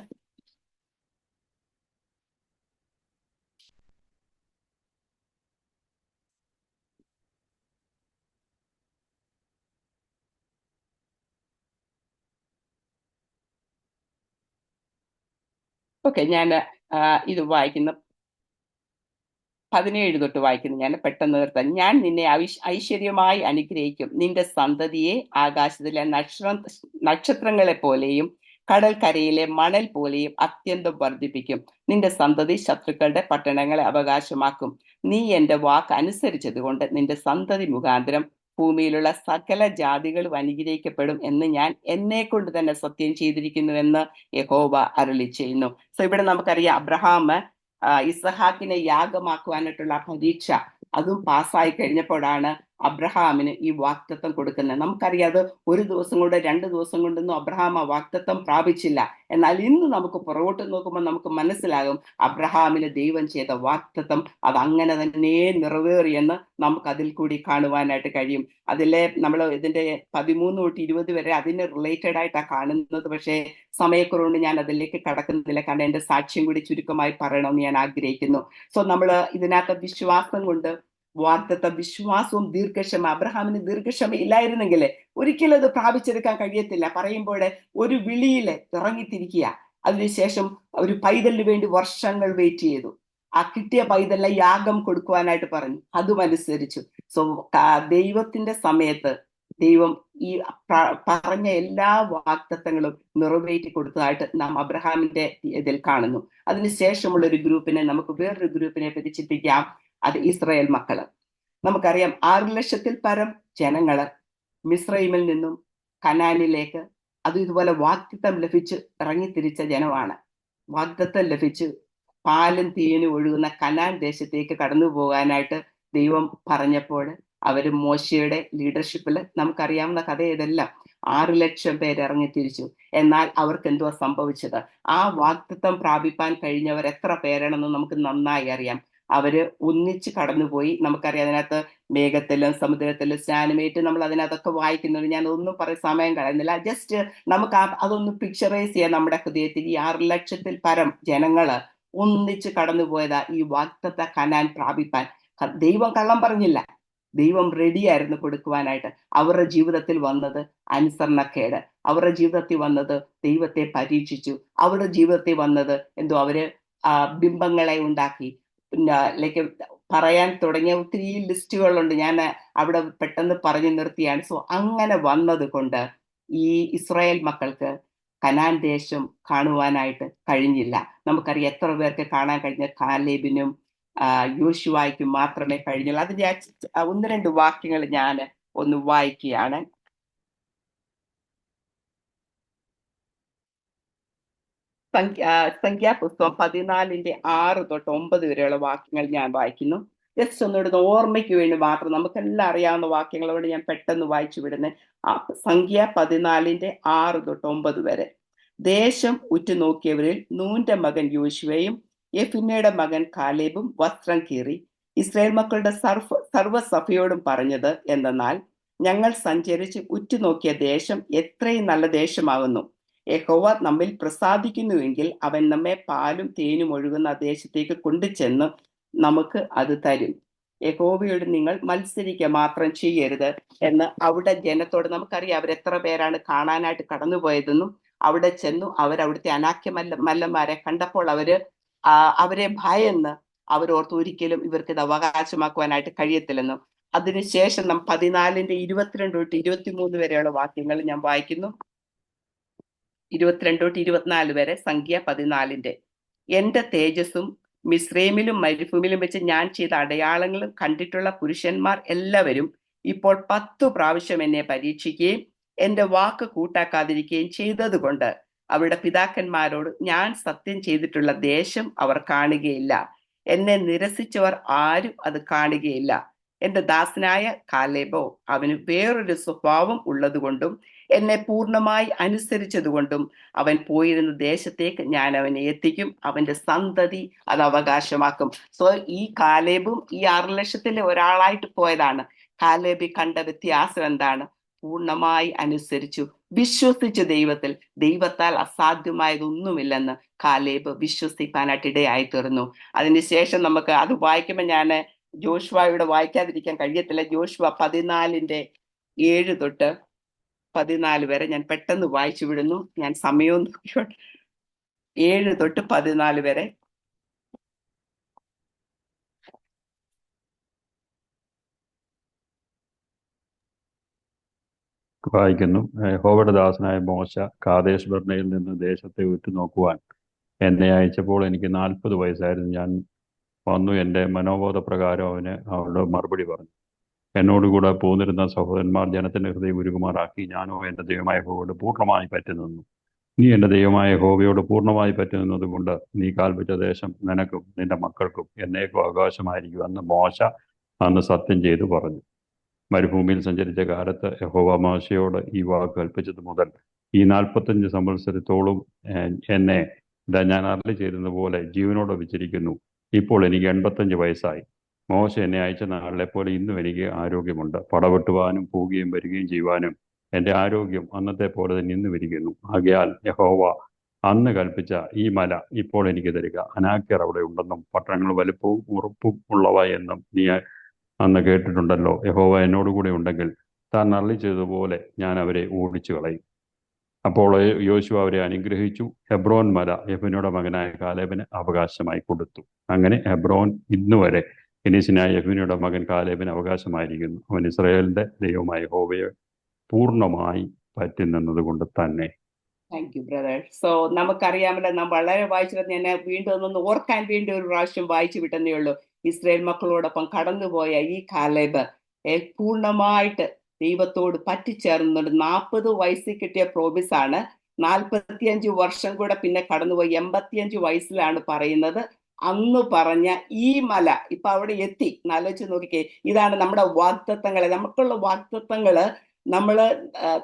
ഓക്കെ, ഞാൻ ഇത് വായിക്കുന്ന 17 തൊട്ട് വായിക്കുന്നു. ഞാൻ പെട്ടെന്ന് നിർത്താൻ. ഞാൻ നിന്നെ ഐശ്വര്യമായി അനുഗ്രഹിക്കും. നിന്റെ സന്തതിയെ ആകാശത്തിലെ നക്ഷത്രങ്ങളെ പോലെയും കടൽക്കരയിലെ മണൽ പോലെയും അത്യന്തം വർദ്ധിപ്പിക്കും. നിന്റെ സന്തതി ശത്രുക്കളുടെ പട്ടണങ്ങളെ അവകാശമാക്കും. നീ എന്റെ വാക്ക് അനുസരിച്ചത് കൊണ്ട് നിന്റെ സന്തതി മുഖാന്തരം ഭൂമിയിലുള്ള സകല ജാതികളും അനുഗ്രഹിക്കപ്പെടും എന്ന് ഞാൻ എന്നെ കൊണ്ട് തന്നെ സത്യം ചെയ്തിരിക്കുന്നുവെന്ന് യഹോവ അരുളി ചെയ്യുന്നു. സോ ഇവിടെ നമുക്കറിയാം, അബ്രഹാം ഇസഹാക്കിനെ യാഗമാക്കുവാനായിട്ടുള്ള പരീക്ഷ അതും പാസ്സായി കഴിഞ്ഞപ്പോഴാണ് അബ്രഹാമിന് ഈ വാഗ്ദത്തം കൊടുക്കുന്നത്. നമുക്കറിയാം, അത് ഒരു ദിവസം കൊണ്ട് 2 ദിവസം കൊണ്ടൊന്നും അബ്രഹാം ആ വാഗ്ദത്തം പ്രാപിച്ചില്ല. എന്നാൽ ഇന്ന് നമുക്ക് പുറകോട്ട് നോക്കുമ്പോൾ നമുക്ക് മനസ്സിലാകും, അബ്രഹാമിന് ദൈവം ചെയ്ത വാഗ്ദത്തം അത് അങ്ങനെ തന്നെ നിറവേറിയെന്ന് നമുക്ക് അതിൽ കൂടി കാണുവാനായിട്ട് കഴിയും. അതിലെ നമ്മൾ ഇതിന്റെ 13 തൊട്ട് 20 വരെ അതിന് റിലേറ്റഡ് ആയിട്ടാണ് കാണുന്നത്. പക്ഷേ സമയക്കുറവുകൊണ്ട് ഞാൻ അതിലേക്ക് കടക്കുന്നില്ല, കാരണം എന്റെ സാക്ഷ്യം കൂടി ചുരുക്കമായി പറയണമെന്ന് ഞാൻ ആഗ്രഹിക്കുന്നു. സോ നമ്മൾ ഇതിനകത്ത് വിശ്വാസം കൊണ്ട് വാഗ്ദത്തം, വിശ്വാസവും ദീർഘക്ഷമ. അബ്രഹാമിന് ദീർഘക്ഷമ ഇല്ലായിരുന്നെങ്കിൽ ഒരിക്കലും അത് പ്രാപിച്ചെടുക്കാൻ കഴിയത്തില്ല. പറയുമ്പോൾ ഒരു വിളിയില് ഇറങ്ങിത്തിരിക്കുക. അതിനുശേഷം ഒരു പൈതലിന് വേണ്ടി വർഷങ്ങൾ വെയിറ്റ് ചെയ്തു. ആ കിട്ടിയ പൈതലിനെ യാഗം കൊടുക്കുവാനായിട്ട് പറഞ്ഞു, അതും അനുസരിച്ചു. സോ ദൈവത്തിന്റെ സമയത്ത് ദൈവം ഈ പറഞ്ഞ എല്ലാ വാഗ്ദത്തങ്ങളും നിറവേറ്റി കൊടുത്തതായിട്ട് നാം അബ്രഹാമിന്റെ ഇതിൽ കാണുന്നു. അതിനുശേഷമുള്ള ഒരു ഗ്രൂപ്പിനെ നമുക്ക് വേറൊരു ഗ്രൂപ്പിനെ പറ്റി ചിന്തിക്കാം. അത് ഇസ്രായേൽ മക്കള്. നമുക്കറിയാം 6 ലക്ഷത്തിൽ പരം ജനങ്ങള് മിസ്രൈമിൽ നിന്നും കനാനിലേക്ക്, അതും ഇതുപോലെ വാഗ്ദത്തം ലഭിച്ച് ഇറങ്ങിത്തിരിച്ച ജനമാണ്. വാഗ്ദത്തം ലഭിച്ച് പാലും തേനും ഒഴുകുന്ന കനാൻ ദേശത്തേക്ക് കടന്നു പോകാനായിട്ട് ദൈവം പറഞ്ഞപ്പോൾ അവര് മോശയുടെ ലീഡർഷിപ്പിൽ, നമുക്കറിയാവുന്ന കഥ ഇതെല്ലാം, 6 ലക്ഷം പേര് ഇറങ്ങിത്തിരിച്ചു. എന്നാൽ അവർക്ക് എന്തുവാ സംഭവിച്ചത്? ആ വാഗ്ദത്തം പ്രാപിപ്പാൻ കഴിഞ്ഞവർ എത്ര പേരാണെന്ന് നമുക്ക് നന്നായി അറിയാം. അവര് ഒന്നിച്ച് കടന്നുപോയി. നമുക്കറിയാം, അതിനകത്ത് മേഘത്തിലും സമുദ്രത്തിലും സ്നാനമേറ്റ് നമ്മൾ അതിനകത്തൊക്കെ വായിക്കുന്നുണ്ട്. ഞാൻ ഒന്നും സമയം കളയുന്നില്ല. ജസ്റ്റ് നമുക്ക് അതൊന്ന് പിക്ചറൈസ് ചെയ്യാൻ നമ്മുടെ ഹൃദയത്തിൽ. ഈ 6 ലക്ഷത്തിൽ പരം ജനങ്ങള് ഒന്നിച്ച് കടന്നുപോയതാ ഈ വാഗ്ദത്ത കനാൻ പ്രാപിപ്പാൻ. ദൈവം കള്ളം പറഞ്ഞില്ല, ദൈവം റെഡിയായിരുന്നു കൊടുക്കുവാനായിട്ട്. അവരുടെ ജീവിതത്തിൽ വന്നത് അനുസരണക്കേട്, അവരുടെ ജീവിതത്തിൽ വന്നത് ദൈവത്തെ പരീക്ഷിച്ചു, അവരുടെ ജീവിതത്തിൽ വന്നത് എന്തോ അവര് ബിംബങ്ങളെ ഉണ്ടാക്കി. പിന്നെ ലൈക്ക് പറയാൻ തുടങ്ങിയ ഒത്തിരി ലിസ്റ്റുകളുണ്ട്, ഞാൻ അവിടെ പെട്ടെന്ന് പറഞ്ഞു നിർത്തിയാണ്. സോ അങ്ങനെ വന്നത് കൊണ്ട് ഈ ഇസ്രായേൽ മക്കൾക്ക് കനാൻ ദേശം കാണുവാനായിട്ട് കഴിഞ്ഞില്ല. നമുക്കറിയാം എത്ര പേർക്ക് കാണാൻ കഴിഞ്ഞ, കാലേബിനും യോശുവായ്ക്കും മാത്രമേ കഴിഞ്ഞുള്ളൂ. അതിന്റെ 1-2 വാക്യങ്ങൾ ഞാൻ ഒന്ന് വായിക്കുകയാണ്. സംഖ്യാപുസ്തകം 14-ന്റെ 6 തൊട്ട് 9 വരെയുള്ള വാക്യങ്ങൾ ഞാൻ വായിക്കുന്നു. ജസ്റ്റ് ഒന്നിടുന്ന ഓർമ്മയ്ക്ക് വേണ്ടി മാത്രം, നമുക്കെല്ലാം അറിയാവുന്ന വാക്യങ്ങളോട് ഞാൻ പെട്ടെന്ന് വായിച്ചു വിടുന്നത്. സംഖ്യ 14-ന്റെ 6 തൊട്ട് 9 വരെ. ദേശം ഉറ്റുനോക്കിയവരിൽ നൂന്റെ മകൻ യോശുവയും യെഫുന്നയുടെ മകൻ കാലേബും വസ്ത്രം കീറി ഇസ്രായേൽ മക്കളുടെ സർവ്വസഭയോടും പറഞ്ഞത് എന്തെന്നാൽ, ഞങ്ങൾ സഞ്ചരിച്ച് ഉറ്റുനോക്കിയ ദേശം എത്രയും നല്ല ദേശമാകുന്നു. യഹോവ നമ്മിൽ പ്രസാദിക്കുന്നുവെങ്കിൽ അവൻ നമ്മെ പാലും തേനും ഒഴുകുന്ന ദേശത്തേക്ക് കൊണ്ടുചെന്ന് നമുക്ക് അത് തരും. യഹോവയോട് നിങ്ങൾ മത്സരിക്കുക മാത്രം ചെയ്യരുത് എന്ന് അവിടെ ജനത്തോട്, നമുക്കറിയാം അവരെത്ര പേരാണ് കാണാനായിട്ട് കടന്നുപോയതെന്നും, അവിടെ ചെന്നു അവരവിടുത്തെ അനാക്യ മല്ലന്മാരെ കണ്ടപ്പോൾ അവരെ ഭയന്ന് അവരോർത്ത് ഒരിക്കലും ഇവർക്ക് ഇത് അവകാശമാക്കുവാനായിട്ട് കഴിയത്തില്ലെന്നും. അതിനുശേഷം 14-ന്റെ 22 തൊട്ട് 23 വരെയുള്ള വാക്യങ്ങൾ ഞാൻ വായിക്കുന്നു. 22 തൊട്ട് 24 വരെ. സംഖ്യ 14-ന്റെ. എന്റെ തേജസ്സും മിസ്രൈമിലും മരുഭൂമിയിലും വെച്ച് ഞാൻ ചെയ്ത അടയാളങ്ങളും കണ്ടിട്ടുള്ള പുരുഷന്മാർ എല്ലാവരും ഇപ്പോൾ 10 പ്രാവശ്യം എന്നെ പരീക്ഷിക്കുകയും എന്റെ വാക്ക് കൂട്ടാക്കാതിരിക്കുകയും ചെയ്തത് കൊണ്ട് അവരുടെ പിതാക്കന്മാരോട്, ഞാൻ സത്യം ചെയ്തിട്ടുള്ള ദേശം അവർ കാണുകയില്ല, എന്നെ നിരസിച്ചവർ ആരും അത് കാണുകയില്ല. എന്റെ ദാസനായ കാലേബോ അവന് വേറൊരു സ്വഭാവം ഉള്ളതുകൊണ്ടും എന്നെ പൂർണ്ണമായി അനുസരിച്ചതുകൊണ്ടും അവൻ പോയിരുന്ന ദേശത്തേക്ക് ഞാൻ അവനെ എത്തിക്കും, അവന്റെ സന്തതി അത് അവകാശമാക്കും. സോ ഈ കാലേബും ഈ 6 ലക്ഷത്തിലെ ഒരാളായിട്ട് പോയതാണ്. കാലേബി കണ്ട വ്യത്യാസം എന്താണ്? പൂർണ്ണമായി അനുസരിച്ചു, വിശ്വസിച്ചു ദൈവത്തിൽ. ദൈവത്താൽ അസാധ്യമായതൊന്നുമില്ലെന്ന് കാലേബ് വിശ്വസിക്കാനായിട്ട് ഇടയായി തീർന്നു. അതിനുശേഷം നമുക്ക് അത് വായിക്കുമ്പോൾ ഞാൻ ജോഷുവയുടെ വായിക്കാതിരിക്കാൻ കഴിയത്തില്ല. ജോഷുവ 14:7 തൊട്ട് 14 വരെ ഞാൻ പെട്ടെന്ന് വായിച്ചു വിടുന്നു. ഞാൻ സമയവും 7 തൊട്ട് 14 വരെ. വായിക്കുന്നു. യഹോവയുടെ ദാസനായ മോശ കാദേശ് ബർണയിൽ നിന്ന് ദേശത്തെ ഉറ്റുനോക്കുവാൻ എന്നെ അയച്ചപ്പോൾ എനിക്ക് 40 വയസ്സായിരുന്നു. ഞാൻ വന്നു, എൻ്റെ മനോബോധപ്രകാരം അവനോട് മറുപടി പറഞ്ഞു. എന്നോടുകൂടെ പോന്നിരുന്ന സഹോദരന്മാർ ജനത്തിന്റെ ഹൃദയം ഉരുകുമാറാക്കി. ഞാനോ എൻ്റെ ദൈവമായ യഹോവയോട് പൂർണ്ണമായി പറ്റുനിന്നു. നീ എൻ്റെ ദൈവമായ യഹോവയോട് പൂർണ്ണമായി പറ്റുനിന്നത് കൊണ്ട് നീ കാൽവെച്ച ദേശം നിനക്കും നിന്റെ മക്കൾക്കും എന്നേക്കും അവകാശമായിരിക്കും എന്ന് മോശ അന്ന് സത്യം ചെയ്തു പറഞ്ഞു. മരുഭൂമിയിൽ സഞ്ചരിച്ച കാലത്ത് യഹോവ മോശയോട് ഈ വാക്ക് കൽപ്പിച്ചത് മുതൽ ഈ 45 സംവത്സരത്തോളം എന്നെ ഞാൻ അരുളി ചെയ്തത് പോലെ ജീവനോടെ വെച്ചിരിക്കുന്നു. ഇപ്പോൾ എനിക്ക് 85 വയസ്സായി. മോശ എന്നെ അയച്ച നാളിലെ പോലെ ഇന്നും എനിക്ക് ആരോഗ്യമുണ്ട്. പടവെട്ടുവാനും പോവുകയും വരികയും ചെയ്യുവാനും എൻ്റെ ആരോഗ്യം അന്നത്തെ പോലെ തന്നെ ഇന്ന് വരികയുന്നു. ആകയാൽ യഹോവ അന്ന് കൽപ്പിച്ച ഈ മല ഇപ്പോൾ എനിക്ക് തരിക. അനാക്യർ അവിടെ ഉണ്ടെന്നും പട്ടണങ്ങൾ വലുപ്പവും ഉറപ്പും ഉള്ളവ എന്നും നീ അന്ന് കേട്ടിട്ടുണ്ടല്ലോ. യഹോവ എന്നോടുകൂടെ ഉണ്ടെങ്കിൽ താൻ അരുളി ചെയ്തതുപോലെ ഞാൻ അവരെ ഓടിച്ചു കളയും. അപ്പോൾ യോശുവ അവരെ അനുഗ്രഹിച്ചു. ഹെബ്രോൻ മല യെഫുന്നയുടെ മകനായ കാലേബിന് അവകാശമായി കൊടുത്തു. അങ്ങനെ ഹെബ്രോൻ ഇന്നുവരെ കെനീസിനായ യെഫുന്നയുടെ മകൻ കാലേബിന് അവകാശമായിരിക്കുന്നു. അവൻ ഇസ്രായേലിന്റെ ദൈവമായ യഹോവയെ പൂർണ്ണമായി പറ്റി നിന്നത് കൊണ്ട് തന്നെ. Thank you brother. സോ നമുക്കറിയാമല്ലോ, നാം വളരെ വായിച്ചത് ഞാൻ വീണ്ടും ഒന്നൊന്ന് ഓർക്കാൻ വേണ്ടി ഒരു പ്രാവശ്യം വായിച്ചു വിട്ടെന്നേ ഉള്ളൂ. ഇസ്രായേൽ മക്കളോടൊപ്പം കടന്നുപോയ ഈ കാലേബ് പൂർണ്ണമായിട്ട് ദൈവത്തോട് പറ്റിച്ചേർന്നുണ്ട്. 40 വയസ്സിൽ കിട്ടിയ പ്രോമിസാണ്. 45 വർഷം കൂടെ പിന്നെ കടന്നുപോയി 85 വയസ്സിലാണ് പറയുന്നത്. അന്ന് പറഞ്ഞ ഈ മല ഇപ്പൊ അവിടെ എത്തി. ആലോചിച്ച് നോക്കിക്കേ, ഇതാണ് നമ്മുടെ വാഗ്ദത്തങ്ങള്. നമുക്കുള്ള വാഗ്ദത്തങ്ങള് നമ്മള്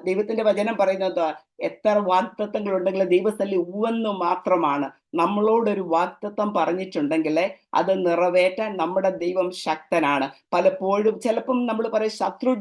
ദൈവത്തിന്റെ വചനം പറയുന്നത് എത്ര വാഗ്ദത്തങ്ങൾ ഉണ്ടെങ്കിലും ദൈവസ്ഥലി ഉവെന്ന് മാത്രമാണ്. നമ്മളോടൊരു വാഗ്ദത്തം പറഞ്ഞിട്ടുണ്ടെങ്കിൽ അത് നിറവേറ്റാൻ നമ്മുടെ ദൈവം ശക്തനാണ്. പലപ്പോഴും ചിലപ്പം നമ്മൾ പറയും ശത്രു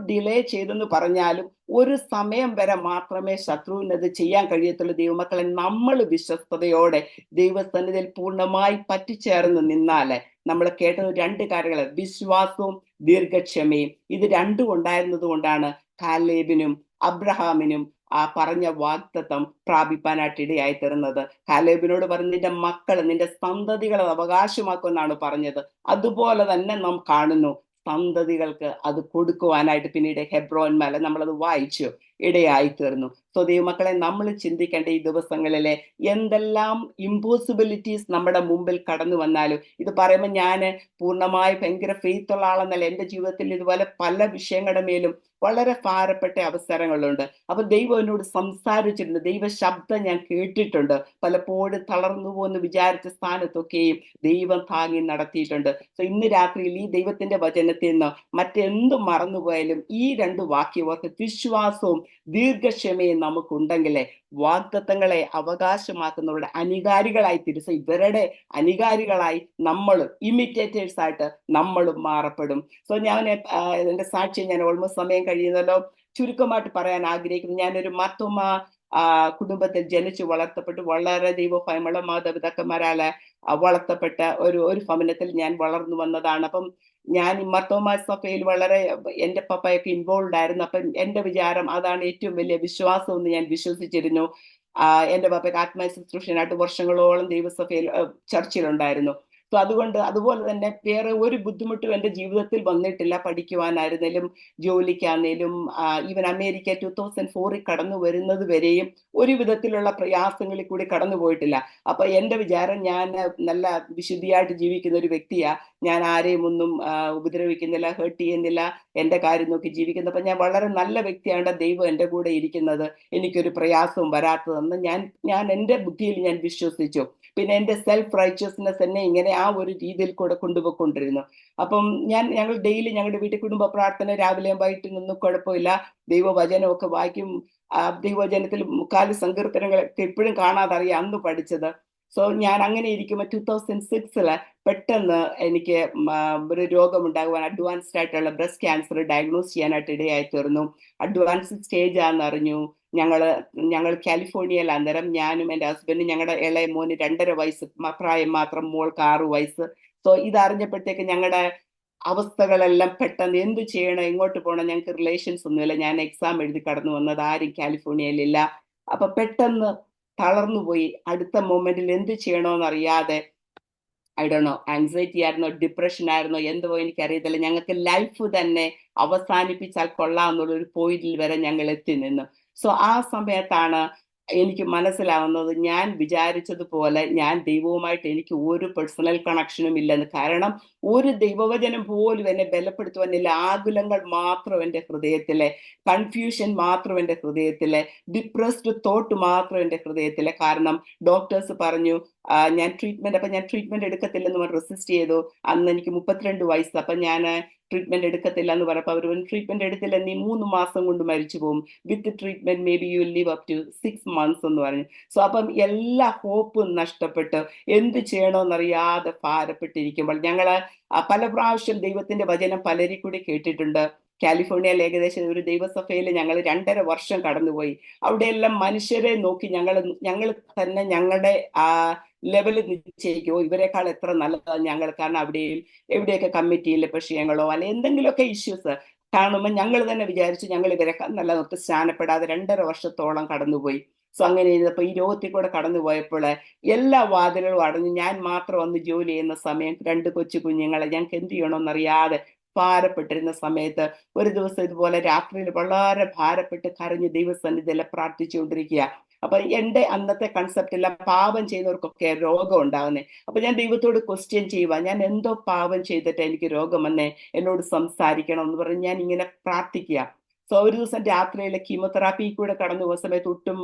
ഡിലേ ചെയ്തെന്ന് പറഞ്ഞാലും ഒരു സമയം വരെ മാത്രമേ ശത്രുവിനത് ചെയ്യാൻ കഴിയത്തുള്ളൂ. ദൈവമക്കളെ, നമ്മൾ വിശ്വസ്തയോടെ ദൈവസന്നിധിയിൽ പൂർണ്ണമായി പറ്റിച്ചേർന്ന് നിന്നാല് നമ്മൾ കേട്ടത് 2 കാര്യങ്ങൾ, വിശ്വാസവും ദീർഘക്ഷമയും. ഇത് രണ്ടും ഉണ്ടായിരുന്നത് കൊണ്ടാണ് കാലേബിനും അബ്രഹാമിനും ആ പറഞ്ഞ വാഗ്ദത്തം പ്രാപിപ്പാനായിട്ട് ഇടയായി തീർന്നത്. കാലേബിനോട് പറഞ്ഞ് നിന്റെ മക്കൾ, നിന്റെ സന്തതികൾ അത് അവകാശമാക്കുമെന്നാണ് പറഞ്ഞത്. അതുപോലെ തന്നെ നാം കാണുന്നു, സന്തതികൾക്ക് അത് കൊടുക്കുവാനായിട്ട് പിന്നീട് ഹെബ്രോൻ മല നമ്മളത് വായിച്ചു ഇടയായി തീർന്നു. സോ ദൈവമക്കളെ, നമ്മൾ ചിന്തിക്കേണ്ട ഈ ദിവസങ്ങളിലെ എന്തെല്ലാം ഇമ്പോസിബിലിറ്റീസ് നമ്മുടെ മുമ്പിൽ കടന്നു വന്നാലും, ഇത് പറയുമ്പോൾ ഞാൻ പൂർണ്ണമായി ഭയങ്കര ഫെയ്ത്ത് ഉള്ള ആളെന്നല്ല. എൻ്റെ ജീവിതത്തിൽ ഇതുപോലെ പല വിഷയങ്ങളുടെ മേലും വളരെ ഭാരപ്പെട്ട അവസരങ്ങളുണ്ട്. അപ്പൊ ദൈവം എന്നോട് സംസാരിച്ചിട്ടുണ്ട്, ദൈവ ശബ്ദം ഞാൻ കേട്ടിട്ടുണ്ട്. പലപ്പോഴും തളർന്നു പോകുന്ന വിചാരിച്ച സ്ഥാനത്തൊക്കെയും ദൈവം താങ്ങി നടത്തിയിട്ടുണ്ട്. സോ ഇന്ന് രാത്രിയിൽ ഈ ദൈവത്തിന്റെ വചനത്തിൽ നിന്ന് മറ്റെന്തും മറന്നുപോയാലും ഈ 2 വാക്യവർക്ക് വിശ്വാസവും ദീർഘക്ഷമയും നമുക്കുണ്ടെങ്കിലേ വാഗ്ദത്തങ്ങളെ അവകാശമാക്കുന്നവരുടെ അനുകാരികളായി തിരിച്ച് ഇവരുടെ അനുകാരികളായി നമ്മളും ഇമിറ്റേറ്റേഴ്സ് ആയിട്ട് നമ്മളും മാറപ്പെടും. സോ ഞാൻ എന്റെ സാക്ഷി, ഞാൻ ഓൾമോസ്റ്റ് സമയം കഴിയുന്നല്ലോ, ചുരുക്കമായിട്ട് പറയാൻ ആഗ്രഹിക്കുന്നു. ഞാനൊരു മർത്തോമ കുടുംബത്തിൽ ജനിച്ചു വളർത്തപ്പെട്ടു വളരെ ദൈവഭയമുള്ള മാതാപിതാക്കന്മാരാല് വളർത്തപ്പെട്ട ഒരു ഭവനത്തിൽ ഞാൻ വളർന്നു വന്നതാണ്. അപ്പം ഞാൻ മർത്തോമ സഭയിൽ വളരെ എൻ്റെ പപ്പയൊക്കെ ഇൻവോൾവ് ആയിരുന്നു. അപ്പം എൻ്റെ വിചാരം അതാണ് ഏറ്റവും വലിയ വിശ്വാസം എന്ന് ഞാൻ വിശ്വസിച്ചിരുന്നു. എൻ്റെ പപ്പയ്ക്ക് ആത്മീയ ശുശ്രൂഷനായിട്ട് വർഷങ്ങളോളം ദൈവസഭയിൽ ചർച്ചിലുണ്ടായിരുന്നു. സോ അതുപോലെ തന്നെ വേറെ ഒരു ബുദ്ധിമുട്ടും എൻ്റെ ജീവിതത്തിൽ വന്നിട്ടില്ല. പഠിക്കുവാനായിരുന്നാലും ജോലിക്കാന്നേലും ഈവൻ അമേരിക്ക 2004 കടന്നു വരുന്നത് വരെയും ഒരു വിധത്തിലുള്ള പ്രയാസങ്ങളിൽ കൂടി കടന്നു പോയിട്ടില്ല. അപ്പൊ എൻ്റെ വിചാരം ഞാൻ നല്ല വിശുദ്ധിയായിട്ട് ജീവിക്കുന്ന ഒരു വ്യക്തിയാ. ഞാൻ ആരെയും ഒന്നും ഉപദ്രവിക്കുന്നില്ല, ഹേർട്ട് ചെയ്യുന്നില്ല, എന്റെ കാര്യം നോക്കി ജീവിക്കുന്നു. അപ്പൊ ഞാൻ വളരെ നല്ല വ്യക്തിയാണ്, ദൈവം എന്റെ കൂടെ ഇരിക്കുന്നത്, എനിക്കൊരു പ്രയാസവും വരാത്തതെന്ന് ഞാൻ എന്റെ ബുദ്ധിയിൽ ഞാൻ വിശ്വസിച്ചു. പിന്നെ എന്റെ സെൽഫ് റൈച്ചസ്നെസ് എന്നെ ഇങ്ങനെ ആ ഒരു രീതിയിൽ കൂടെ കൊണ്ടുപോയിക്കൊണ്ടിരുന്നു. അപ്പം ഞങ്ങൾ ഡെയിലി ഞങ്ങളുടെ വീട്ടിൽ കുടുംബ പ്രാർത്ഥന രാവിലെയും വൈകിട്ട് നിന്നും കുഴപ്പമില്ല, ദൈവവചനമൊക്കെ വായിക്കും. ദൈവവചനത്തിൽ മുക്കാല് സങ്കീർത്തനങ്ങളൊക്കെ ഇപ്പോഴും കാണാതറിയാം, അന്ന് പഠിച്ചത്. സോ ഞാൻ അങ്ങനെ ഇരിക്കുമ്പോൾ 2006 പെട്ടെന്ന് എനിക്ക് ഒരു രോഗമുണ്ടാകുവാൻ, അഡ്വാൻസ്ഡ് ആയിട്ടുള്ള ബ്രസ്റ്റ് ക്യാൻസർ ഡയഗ്നോസ് ചെയ്യാനായിട്ട് ഇടയായി തീർന്നു. അഡ്വാൻസ്ഡ് സ്റ്റേജ് ആണെന്ന് അറിഞ്ഞു. ഞങ്ങൾ കാലിഫോർണിയയിൽ, അന്നേരം ഞാനും എൻ്റെ ഹസ്ബൻഡും, ഞങ്ങളുടെ ഇളയ മോന് 2.5 വയസ്സ് പ്രായം മാത്രം, മോൾക്ക് 6 വയസ്സ്. സോ ഇതറിഞ്ഞപ്പോഴത്തേക്ക് ഞങ്ങളുടെ അവസ്ഥകളെല്ലാം പെട്ടെന്ന് എന്ത് ചെയ്യണം, എങ്ങോട്ട് പോകണം, ഞങ്ങൾക്ക് റിലേഷൻസ് ഒന്നുമില്ല. ഞാൻ എക്സാം എഴുതി കടന്നു വന്നത്, ആരും കാലിഫോർണിയയിലില്ല. അപ്പൊ പെട്ടെന്ന് തളർന്നുപോയി. അടുത്ത മൊമെന്റിൽ എന്ത് ചെയ്യണോന്ന് അറിയാതെ, ഐ ഡോ നോ, ആൻസൈറ്റി ആയിരുന്നോ ഡിപ്രഷൻ ആയിരുന്നോ എന്തോ എനിക്കറിയത്തില്ല, ഞങ്ങൾക്ക് ലൈഫ് തന്നെ അവസാനിപ്പിച്ചാൽ കൊള്ളാം എന്നുള്ള ഒരു പോയിന്റിൽ വരെ ഞങ്ങൾ എത്തി നിന്നു. സോ ആ സമയത്താണ് എനിക്ക് മനസ്സിലാവുന്നത്, ഞാൻ വിചാരിച്ചതുപോലെ ഞാൻ ദൈവവുമായിട്ട് എനിക്ക് ഒരു പേഴ്സണൽ കണക്ഷനും ഇല്ലെന്ന്. കാരണം ഒരു ദൈവവചനം പോലും എന്നെ ബലപ്പെടുത്തുവാനില്ല. ആകുലങ്ങൾ മാത്രം എൻ്റെ ഹൃദയത്തിലെ, കൺഫ്യൂഷൻ മാത്രം എൻ്റെ ഹൃദയത്തിലെ, ഡിപ്രസ്ഡ് തോട്ട് മാത്രം എൻ്റെ ഹൃദയത്തിലെ. കാരണം ഡോക്ടേഴ്സ് പറഞ്ഞു ഞാൻ ട്രീറ്റ്മെന്റ് എടുക്കത്തില്ലെന്ന് പറഞ്ഞ് റെസിസ്റ്റ് ചെയ്തു. അന്ന് എനിക്ക് 32 വയസ്സ്. അപ്പൊ ഞാൻ ട്രീറ്റ്മെന്റ് എടുക്കത്തില്ല എന്ന് പറഞ്ഞപ്പോൾ അവർ ട്രീറ്റ്മെന്റ് എടുത്തില്ല, നീ 3 മാസം കൊണ്ട് മരിച്ചു പോകും, with treatment maybe you will live up to 6 months എന്ന് പറഞ്ഞു. സോ അപ്പം എല്ലാ ഹോപ്പും നഷ്ടപ്പെട്ട് എന്ത് ചെയ്യണമെന്നറിയാതെ ഭാരപ്പെട്ടിരിക്കുമ്പോൾ ഞങ്ങള് പല പ്രാവശ്യം ദൈവത്തിന്റെ വചനം പലരിൽ കൂടി കേട്ടിട്ടുണ്ട്. കാലിഫോർണിയയിൽ ഏകദേശം ഒരു ദൈവസഭയിൽ ഞങ്ങൾ 2.5 വർഷം കടന്നുപോയി. അവിടെയെല്ലാം മനുഷ്യരെ നോക്കി ഞങ്ങൾ തന്നെ ഞങ്ങളുടെ ലെവൽ നിശ്ചയിക്കുമോ, ഇവരെക്കാൾ എത്ര നല്ലതാണ് ഞങ്ങൾ. കാരണം എവിടെയൊക്കെ കമ്മിറ്റിയിലെ വിഷയങ്ങളോ അല്ലെ എന്തെങ്കിലുമൊക്കെ ഇഷ്യൂസ് കാണുമ്പോൾ ഞങ്ങൾ തന്നെ വിചാരിച്ചു ഞങ്ങൾ ഇവരെക്കാൾ നല്ല നിർത്തി സ്നാനപ്പെടാതെ 2.5 വർഷത്തോളം കടന്നുപോയി. സോ അങ്ങനെ ഇരുന്നപ്പോ ഈ രോഗത്തിൽ കൂടെ കടന്നു പോയപ്പോൾ എല്ലാ വാതിലുകളും അടഞ്ഞു. ഞാൻ മാത്രം വന്ന് ജോലി ചെയ്യുന്ന സമയം, 2 കൊച്ചു കുഞ്ഞുങ്ങളെ, ഞങ്ങൾക്ക് എന്ത് ചെയ്യണമെന്നറിയാതെ ഭാരപ്പെട്ടിരുന്ന സമയത്ത് ഒരു ദിവസം ഇതുപോലെ രാത്രിയിൽ വളരെ ഭാരപ്പെട്ട് കരഞ്ഞ് ദൈവസന്നിധിയിൽ പ്രാർത്ഥിച്ചുകൊണ്ടിരിക്കുക. അപ്പൊ എന്റെ അന്നത്തെ കൺസെപ്റ്റില്ല, പാപം ചെയ്യുന്നവർക്കൊക്കെ രോഗം ഉണ്ടാകുന്നത്. അപ്പൊ ഞാൻ ദൈവത്തോട് ക്വസ്റ്റ്യൻ ചെയ്യുക, ഞാൻ എന്തോ പാപം ചെയ്തിട്ട് എനിക്ക് രോഗം വന്നേ, എന്നോട് സംസാരിക്കണം എന്ന് പറഞ്ഞ് ഞാൻ ഇങ്ങനെ പ്രാർത്ഥിക്കുക. സോ ഒരു ദിവസം രാത്രിയിലെ കീമോതെറാപ്പി കൂടെ കടന്നു പോകുന്ന സമയത്ത് ഒട്ടും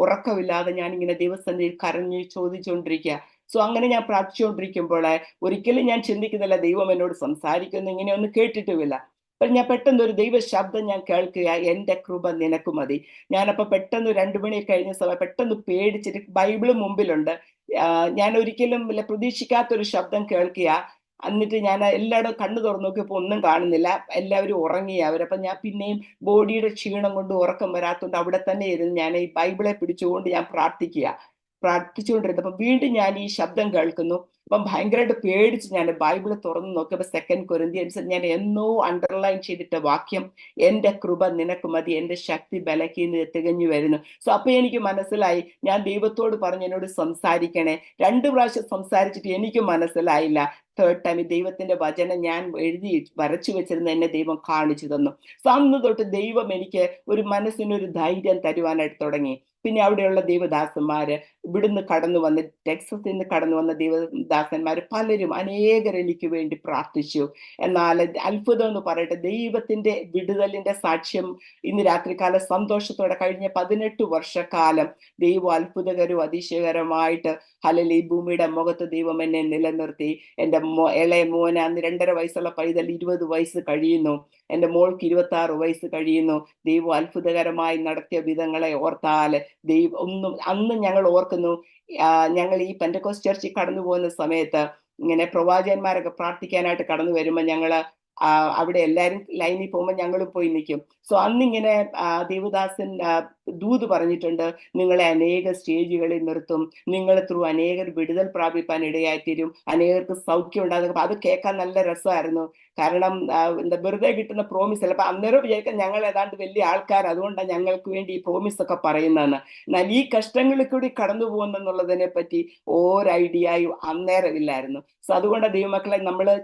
ഉറക്കമില്ലാതെ ഞാൻ ഇങ്ങനെ ദൈവസന്നിധിയിൽ കരഞ്ഞ് ചോദിച്ചുകൊണ്ടിരിക്കുക. സോ അങ്ങനെ ഞാൻ പ്രാർത്ഥിച്ചുകൊണ്ടിരിക്കുമ്പോൾ ഒരിക്കലും ഞാൻ ചിന്തിക്കുന്നില്ല ദൈവം എന്നോട് സംസാരിക്കുന്നു, ഇങ്ങനെയൊന്നും കേട്ടിട്ടുമില്ല. അപ്പൊ ഞാൻ പെട്ടെന്ന് ഒരു ദൈവ ശബ്ദം ഞാൻ കേൾക്കുക, എന്റെ കൃപ നിനക്ക് മതി. ഞാനപ്പോ പെട്ടെന്ന് 2 മണി കഴിഞ്ഞ സമയം പെട്ടെന്ന് പേടിച്ചിട്ട്, ബൈബിള് മുമ്പിലുണ്ട്, ഞാൻ ഒരിക്കലും പ്രതീക്ഷിക്കാത്തൊരു ശബ്ദം കേൾക്കുക. എന്നിട്ട് ഞാൻ എല്ലായിടും കണ്ണു തുറന്നു നോക്കിയപ്പോൾ ഒന്നും കാണുന്നില്ല, എല്ലാവരും ഉറങ്ങി അവരപ്പൊ ഞാൻ പിന്നെയും ബോഡിയുടെ ക്ഷീണം കൊണ്ട് ഉറക്കം വരാത്തതുകൊണ്ട് അവിടെ തന്നെ ഇരുന്ന് ഞാൻ ഈ ബൈബിളെ പിടിച്ചുകൊണ്ട് ഞാൻ പ്രാർത്ഥിച്ചുകൊണ്ടിരുന്നപ്പോ വീണ്ടും ഞാൻ ഈ ശബ്ദം കേൾക്കുന്നു. അപ്പം ഭയങ്കരമായിട്ട് പേടിച്ച് ഞാൻ ബൈബിള് തുറന്നു നോക്കിയപ്പോൾ 2 കൊരിന്ത്യൻസ് ഞാൻ എന്നോ അണ്ടർലൈൻ ചെയ്തിട്ട വാക്യം, എന്റെ കൃപ നിനക്ക് മതി, എന്റെ ശക്തി ബലഹീനതയിൽ തികഞ്ഞു വരുന്നു. സോ അപ്പൊ എനിക്ക് മനസ്സിലായി, ഞാൻ ദൈവത്തോട് പറഞ്ഞു എന്നോട് സംസാരിക്കണേ. 2 പ്രാവശ്യം സംസാരിച്ചിട്ട് എനിക്ക് മനസ്സിലായില്ല. തേർഡ് ടൈം ദൈവത്തിന്റെ വചനം ഞാൻ എഴുതി വരച്ചു വെച്ചിരുന്ന എന്നെ ദൈവം കാണിച്ചു തന്നു. സോ അന്ന് തൊട്ട് ദൈവം എനിക്ക് ഒരു മനസ്സിനൊരു ധൈര്യം തരുവാനായിട്ട് തുടങ്ങി. പിന്നെ അവിടെയുള്ള ദൈവദാസന്മാര്, ഇവിടുന്ന് കടന്നു വന്ന് ടെക്സസിൽ നിന്ന് കടന്നു വന്ന ദൈവദാസന്മാര് പലരും അനേകർ എനിക്ക് വേണ്ടി പ്രാർത്ഥിച്ചു. എന്നാൽ അത്ഭുതം എന്ന് പറയട്ടെ, ദൈവത്തിന്റെ വിടുതലിന്റെ സാക്ഷ്യം ഇന്ന് രാത്രികാലം സന്തോഷത്തോടെ കഴിഞ്ഞ 18 വർഷക്കാലം ദൈവം അത്ഭുതകരവും അതിശയകരമായിട്ട് ഹല്ലേലൂയ, ഭൂമിയുടെ മുഖത്ത് ദൈവം എന്നെ നിലനിർത്തി. എന്റെ ഇളയ മോന് അന്ന് 2.5 വയസ്സുള്ള പൈതൽ 20 വയസ്സ് കഴിയുന്നു, എന്റെ മോൾക്ക് 26 വയസ്സ് കഴിയുന്നു. ദൈവം അത്ഭുതകരമായി നടത്തിയ വിധങ്ങളെ ഓർത്താല് ദൈവം ഒന്നും, അന്ന് ഞങ്ങൾ ഓർക്കുന്നു, ഞങ്ങൾ ഈ പെന്തക്കോസ്റ്റ് ചർച്ചിൽ കടന്നു പോകുന്ന സമയത്ത് ഇങ്ങനെ പ്രവാചകന്മാരൊക്കെ പ്രാർത്ഥിക്കാനായിട്ട് കടന്നു വരുമ്പോൾ ഞങ്ങള് അവിടെ എല്ലാരും ലൈനിൽ പോകുമ്പോൾ ഞങ്ങളും പോയി നിൽക്കും. സോ അന്നിങ്ങനെ ദേവദാസൻ ദൂത് പറഞ്ഞിട്ടുണ്ട്, നിങ്ങളെ അനേക സ്റ്റേജുകളിൽ നിർത്തും, നിങ്ങൾ ത്രൂ അനേകർ വിടുതൽ പ്രാപിപ്പാൻ ഇടയായിത്തീരും, അനേകർക്ക് സൗഖ്യം ഉണ്ടാകും. അത് കേൾക്കാൻ നല്ല രസമായിരുന്നു. കാരണം എന്താ വെറുതെ കിട്ടുന്ന പ്രോമിസ് അല്ല. അപ്പൊ അന്നേരം വിചാരിക്കാൻ ഞങ്ങൾ ഏതാണ്ട് വലിയ ആൾക്കാർ, അതുകൊണ്ടാണ് ഞങ്ങൾക്ക് വേണ്ടി ഈ പ്രോമിസ് ഒക്കെ പറയുന്നതെന്ന്. എന്നാൽ ഈ കഷ്ടങ്ങളിൽ കൂടി കടന്നു പോകുന്നെന്നുള്ളതിനെ പറ്റി ഒരു ഐഡിയയും അന്നേരം ഇല്ലായിരുന്നു. സോ അതുകൊണ്ട് ദൈവമക്കളെ,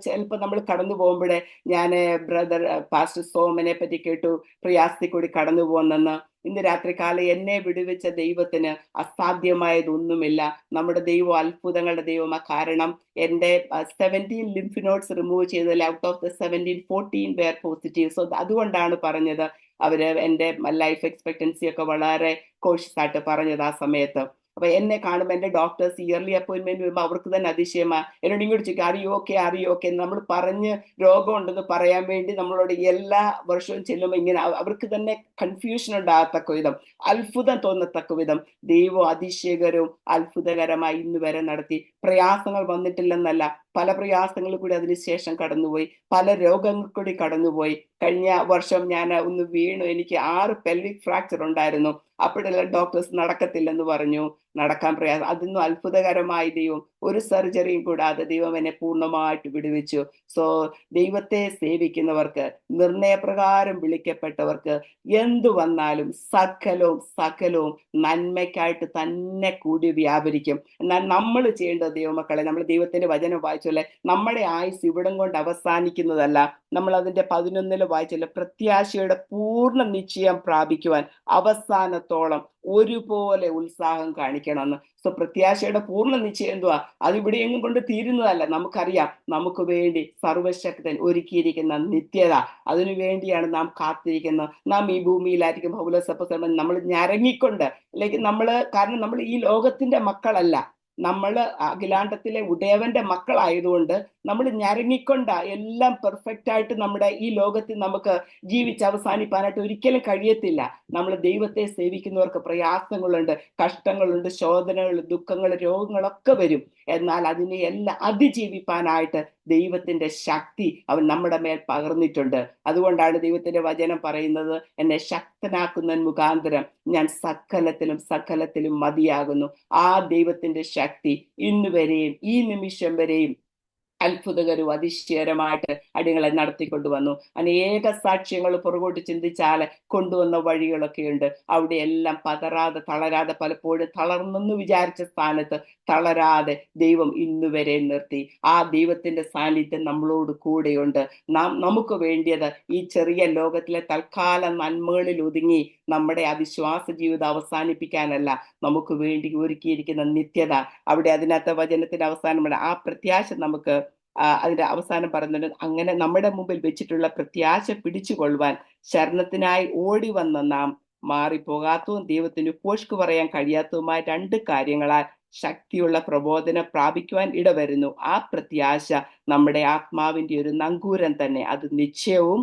ചിലപ്പോൾ നമ്മൾ കടന്നു പോകുമ്പോഴേ, ഞാൻ ബ്രദർ പാസ്റ്റർ സോമനെ പറ്റി കേട്ടു, പ്രയാസത്തിൽ കൂടി കടന്നു പോകുന്നെന്ന്. ഇന്ന് രാത്രികാലം എന്നെ വിടുവിച്ച ദൈവത്തിന് അസാധ്യമായതൊന്നുമില്ല. നമ്മുടെ ദൈവം അത്ഭുതങ്ങളുടെ ദൈവമാണ്. കാരണം എൻ്റെ 17 ലിംഫ് നോട്ട്സ് റിമൂവ് ചെയ്തതിൽ out of the 17 14 were positive. So അതുകൊണ്ടാണ് പറഞ്ഞത്, അവര് എൻ്റെ ലൈഫ് എക്സ്പെക്ടൻസി ഒക്കെ വളരെ കോഷ്യസ് ആയിട്ട് പറഞ്ഞത് ആ സമയത്ത്. അപ്പൊ എന്നെ കാണുമ്പോൾ എൻ്റെ ഡോക്ടേഴ്സ് ഇയർലി അപ്പോയിന്റ്മെന്റ് വരുമ്പോൾ അവർക്ക് തന്നെ അതിശയമാ. എന്നോട് ഇങ്ങോട്ട് ചോദിക്കും, അറിയോ ഓക്കെ നമ്മൾ പറഞ്ഞ് രോഗമുണ്ടെന്ന് പറയാൻ വേണ്ടി നമ്മളോട് എല്ലാ വർഷവും ചെല്ലുമ്പോൾ ഇങ്ങനെ അവർക്ക് തന്നെ കൺഫ്യൂഷൻ ഉണ്ടാകത്തക്ക വിധം, അത്ഭുതം തോന്നത്തക്ക വിധം ദൈവം അതിശയകരവും അത്ഭുതകരമായി ഇന്ന് വരെ നടത്തി. പ്രയാസങ്ങൾ വന്നിട്ടില്ലെന്നല്ല, പല പ്രയാസങ്ങളിൽ കൂടി അതിനുശേഷം കടന്നുപോയി, പല രോഗങ്ങൾ കൂടി കടന്നുപോയി. കഴിഞ്ഞ വർഷം ഞാൻ ഒന്ന് വീണു, എനിക്ക് 6 പെൽവിക് ഫ്രാക്ചർ ഉണ്ടായിരുന്നു. അപ്പോഴെല്ലാം ഡോക്ടേഴ്സ് നടക്കത്തില്ലെന്ന് പറഞ്ഞു, നടക്കാൻ പ്രയാസം. അതൊന്നും അത്ഭുതകരമായി ദൈവം ഒരു സർജറിയും കൂടാതെ ദൈവം എന്നെ പൂർണ്ണമായിട്ട് വിടുവിച്ചു. സോ ദൈവത്തെ സേവിക്കുന്നവർക്ക്, നിർണയപ്രകാരം വിളിക്കപ്പെട്ടവർക്ക് എന്തു വന്നാലും സകലവും നന്മയ്ക്കായിട്ട് തന്നെ കൂടി വ്യാപരിക്കും. എന്നാൽ നമ്മൾ ചെയ്യേണ്ട ദൈവമക്കളെ, നമ്മൾ ദൈവത്തിന്റെ വചനം വായിച്ചല്ലേ, നമ്മുടെ ആയുസ് ഇവിടം കൊണ്ട് അവസാനിക്കുന്നതല്ല. നമ്മൾ അതിന്റെ 11 വായിച്ചല്ലേ, പ്രത്യാശയുടെ പൂർണ്ണ നിശ്ചയം പ്രാപിക്കുവാൻ അവസാനത്തോളം ഒരുപോലെ ഉത്സാഹം കാണിക്കണമെന്ന്. സോ പ്രത്യാശയുടെ പൂർണ്ണ നിശ്ചയം എന്തുവാ? അതിവിടെ എങ്ങും കൊണ്ട് തീരുന്നതല്ല. നമുക്കറിയാം നമുക്ക് വേണ്ടി സർവശക്തൻ ഒരുക്കിയിരിക്കുന്ന നിത്യത, അതിനു വേണ്ടിയാണ് നാം കാത്തിരിക്കുന്നത്. നാം ഈ ഭൂമിയിലായിരിക്കും പൗലോസ് നമ്മൾ ഞരങ്ങിക്കൊണ്ട്, അല്ലെങ്കിൽ കാരണം നമ്മൾ ഈ ലോകത്തിന്റെ മക്കളല്ല, നമ്മൾ അഖിലാണ്ടത്തിലെ ഉടയവന്റെ മക്കളായതുകൊണ്ട് നമ്മൾ ഞരങ്ങിക്കൊണ്ട എല്ലാം പെർഫെക്റ്റ് ആയിട്ട് നമ്മുടെ ഈ ലോകത്തിൽ നമുക്ക് ജീവിച്ച് അവസാനിപ്പാനായിട്ട് ഒരിക്കലും കഴിയത്തില്ല. നമ്മൾ ദൈവത്തെ സേവിക്കുന്നവർക്ക് പ്രയാസങ്ങളുണ്ട്, കഷ്ടങ്ങളുണ്ട്, ശോധനകൾ, ദുഃഖങ്ങൾ, രോഗങ്ങളൊക്കെ വരും. എന്നാൽ അതിനെ എല്ലാം അതിജീവിപ്പാനായിട്ട് ദൈവത്തിന്റെ ശക്തി അവൻ നമ്മുടെ മേൽ പകർന്നിട്ടുണ്ട്. അതുകൊണ്ടാണ് ദൈവത്തിന്റെ വചനം പറയുന്നത്, എന്നെ ശക്തനാക്കുന്ന മുഖാന്തരം ഞാൻ സകലത്തിലും മതിയാകുന്നു. ആ ദൈവത്തിന്റെ ശക്തി ഇന്നുവരെയും ഈ നിമിഷം വരെയും അത്ഭുതകരവും അതിശയകരമായിട്ട് അടിയങ്ങളെ നടത്തിക്കൊണ്ടുവന്നു. അനേക സാക്ഷ്യങ്ങൾ പുറകോട്ട് ചിന്തിച്ചാൽ കൊണ്ടുവന്ന വഴികളൊക്കെയുണ്ട്. അവിടെ എല്ലാം പതറാതെ തളരാതെ, പലപ്പോഴും തളർന്നെന്ന് വിചാരിച്ച സ്ഥാനത്ത് തളരാതെ ദൈവം ഇന്നുവരെ നിർത്തി. ആ ദൈവത്തിന്റെ സാന്നിധ്യം നമ്മളോട് കൂടെയുണ്ട്. നമുക്ക് വേണ്ടിയത് ഈ ചെറിയ ലോകത്തിലെ തൽക്കാല നന്മകളിൽ ഒതുങ്ങി നമ്മുടെ അവിശ്വാസ ജീവിതം അവസാനിപ്പിക്കാനല്ല, നമുക്ക് വേണ്ടി ഒരുക്കിയിരിക്കുന്ന നിത്യത. അവിടെ അതിനകത്ത് വചനത്തിന്റെ അവസാനമാണ് ആ പ്രത്യാശ. നമുക്ക് അതിന്റെ അവസാനം പറയുന്നുണ്ട്, അങ്ങനെ നമ്മുടെ മുമ്പിൽ വെച്ചിട്ടുള്ള പ്രത്യാശ പിടിച്ചുകൊള്ളുവാൻ ശരണത്തിനായി ഓടി വന്ന നാം മാറിപ്പോകാത്തതും ദൈവത്തിന് പോഷ്ക്ക് പറയാൻ കഴിയാത്തതുമായ 2 കാര്യങ്ങളാൽ ശക്തിയുള്ള പ്രബോധനം പ്രാപിക്കുവാൻ ഇടവരുന്നു. ആ പ്രത്യാശ നമ്മുടെ ആത്മാവിന്റെ ഒരു നങ്കൂരം തന്നെ, അത് നിശ്ചയവും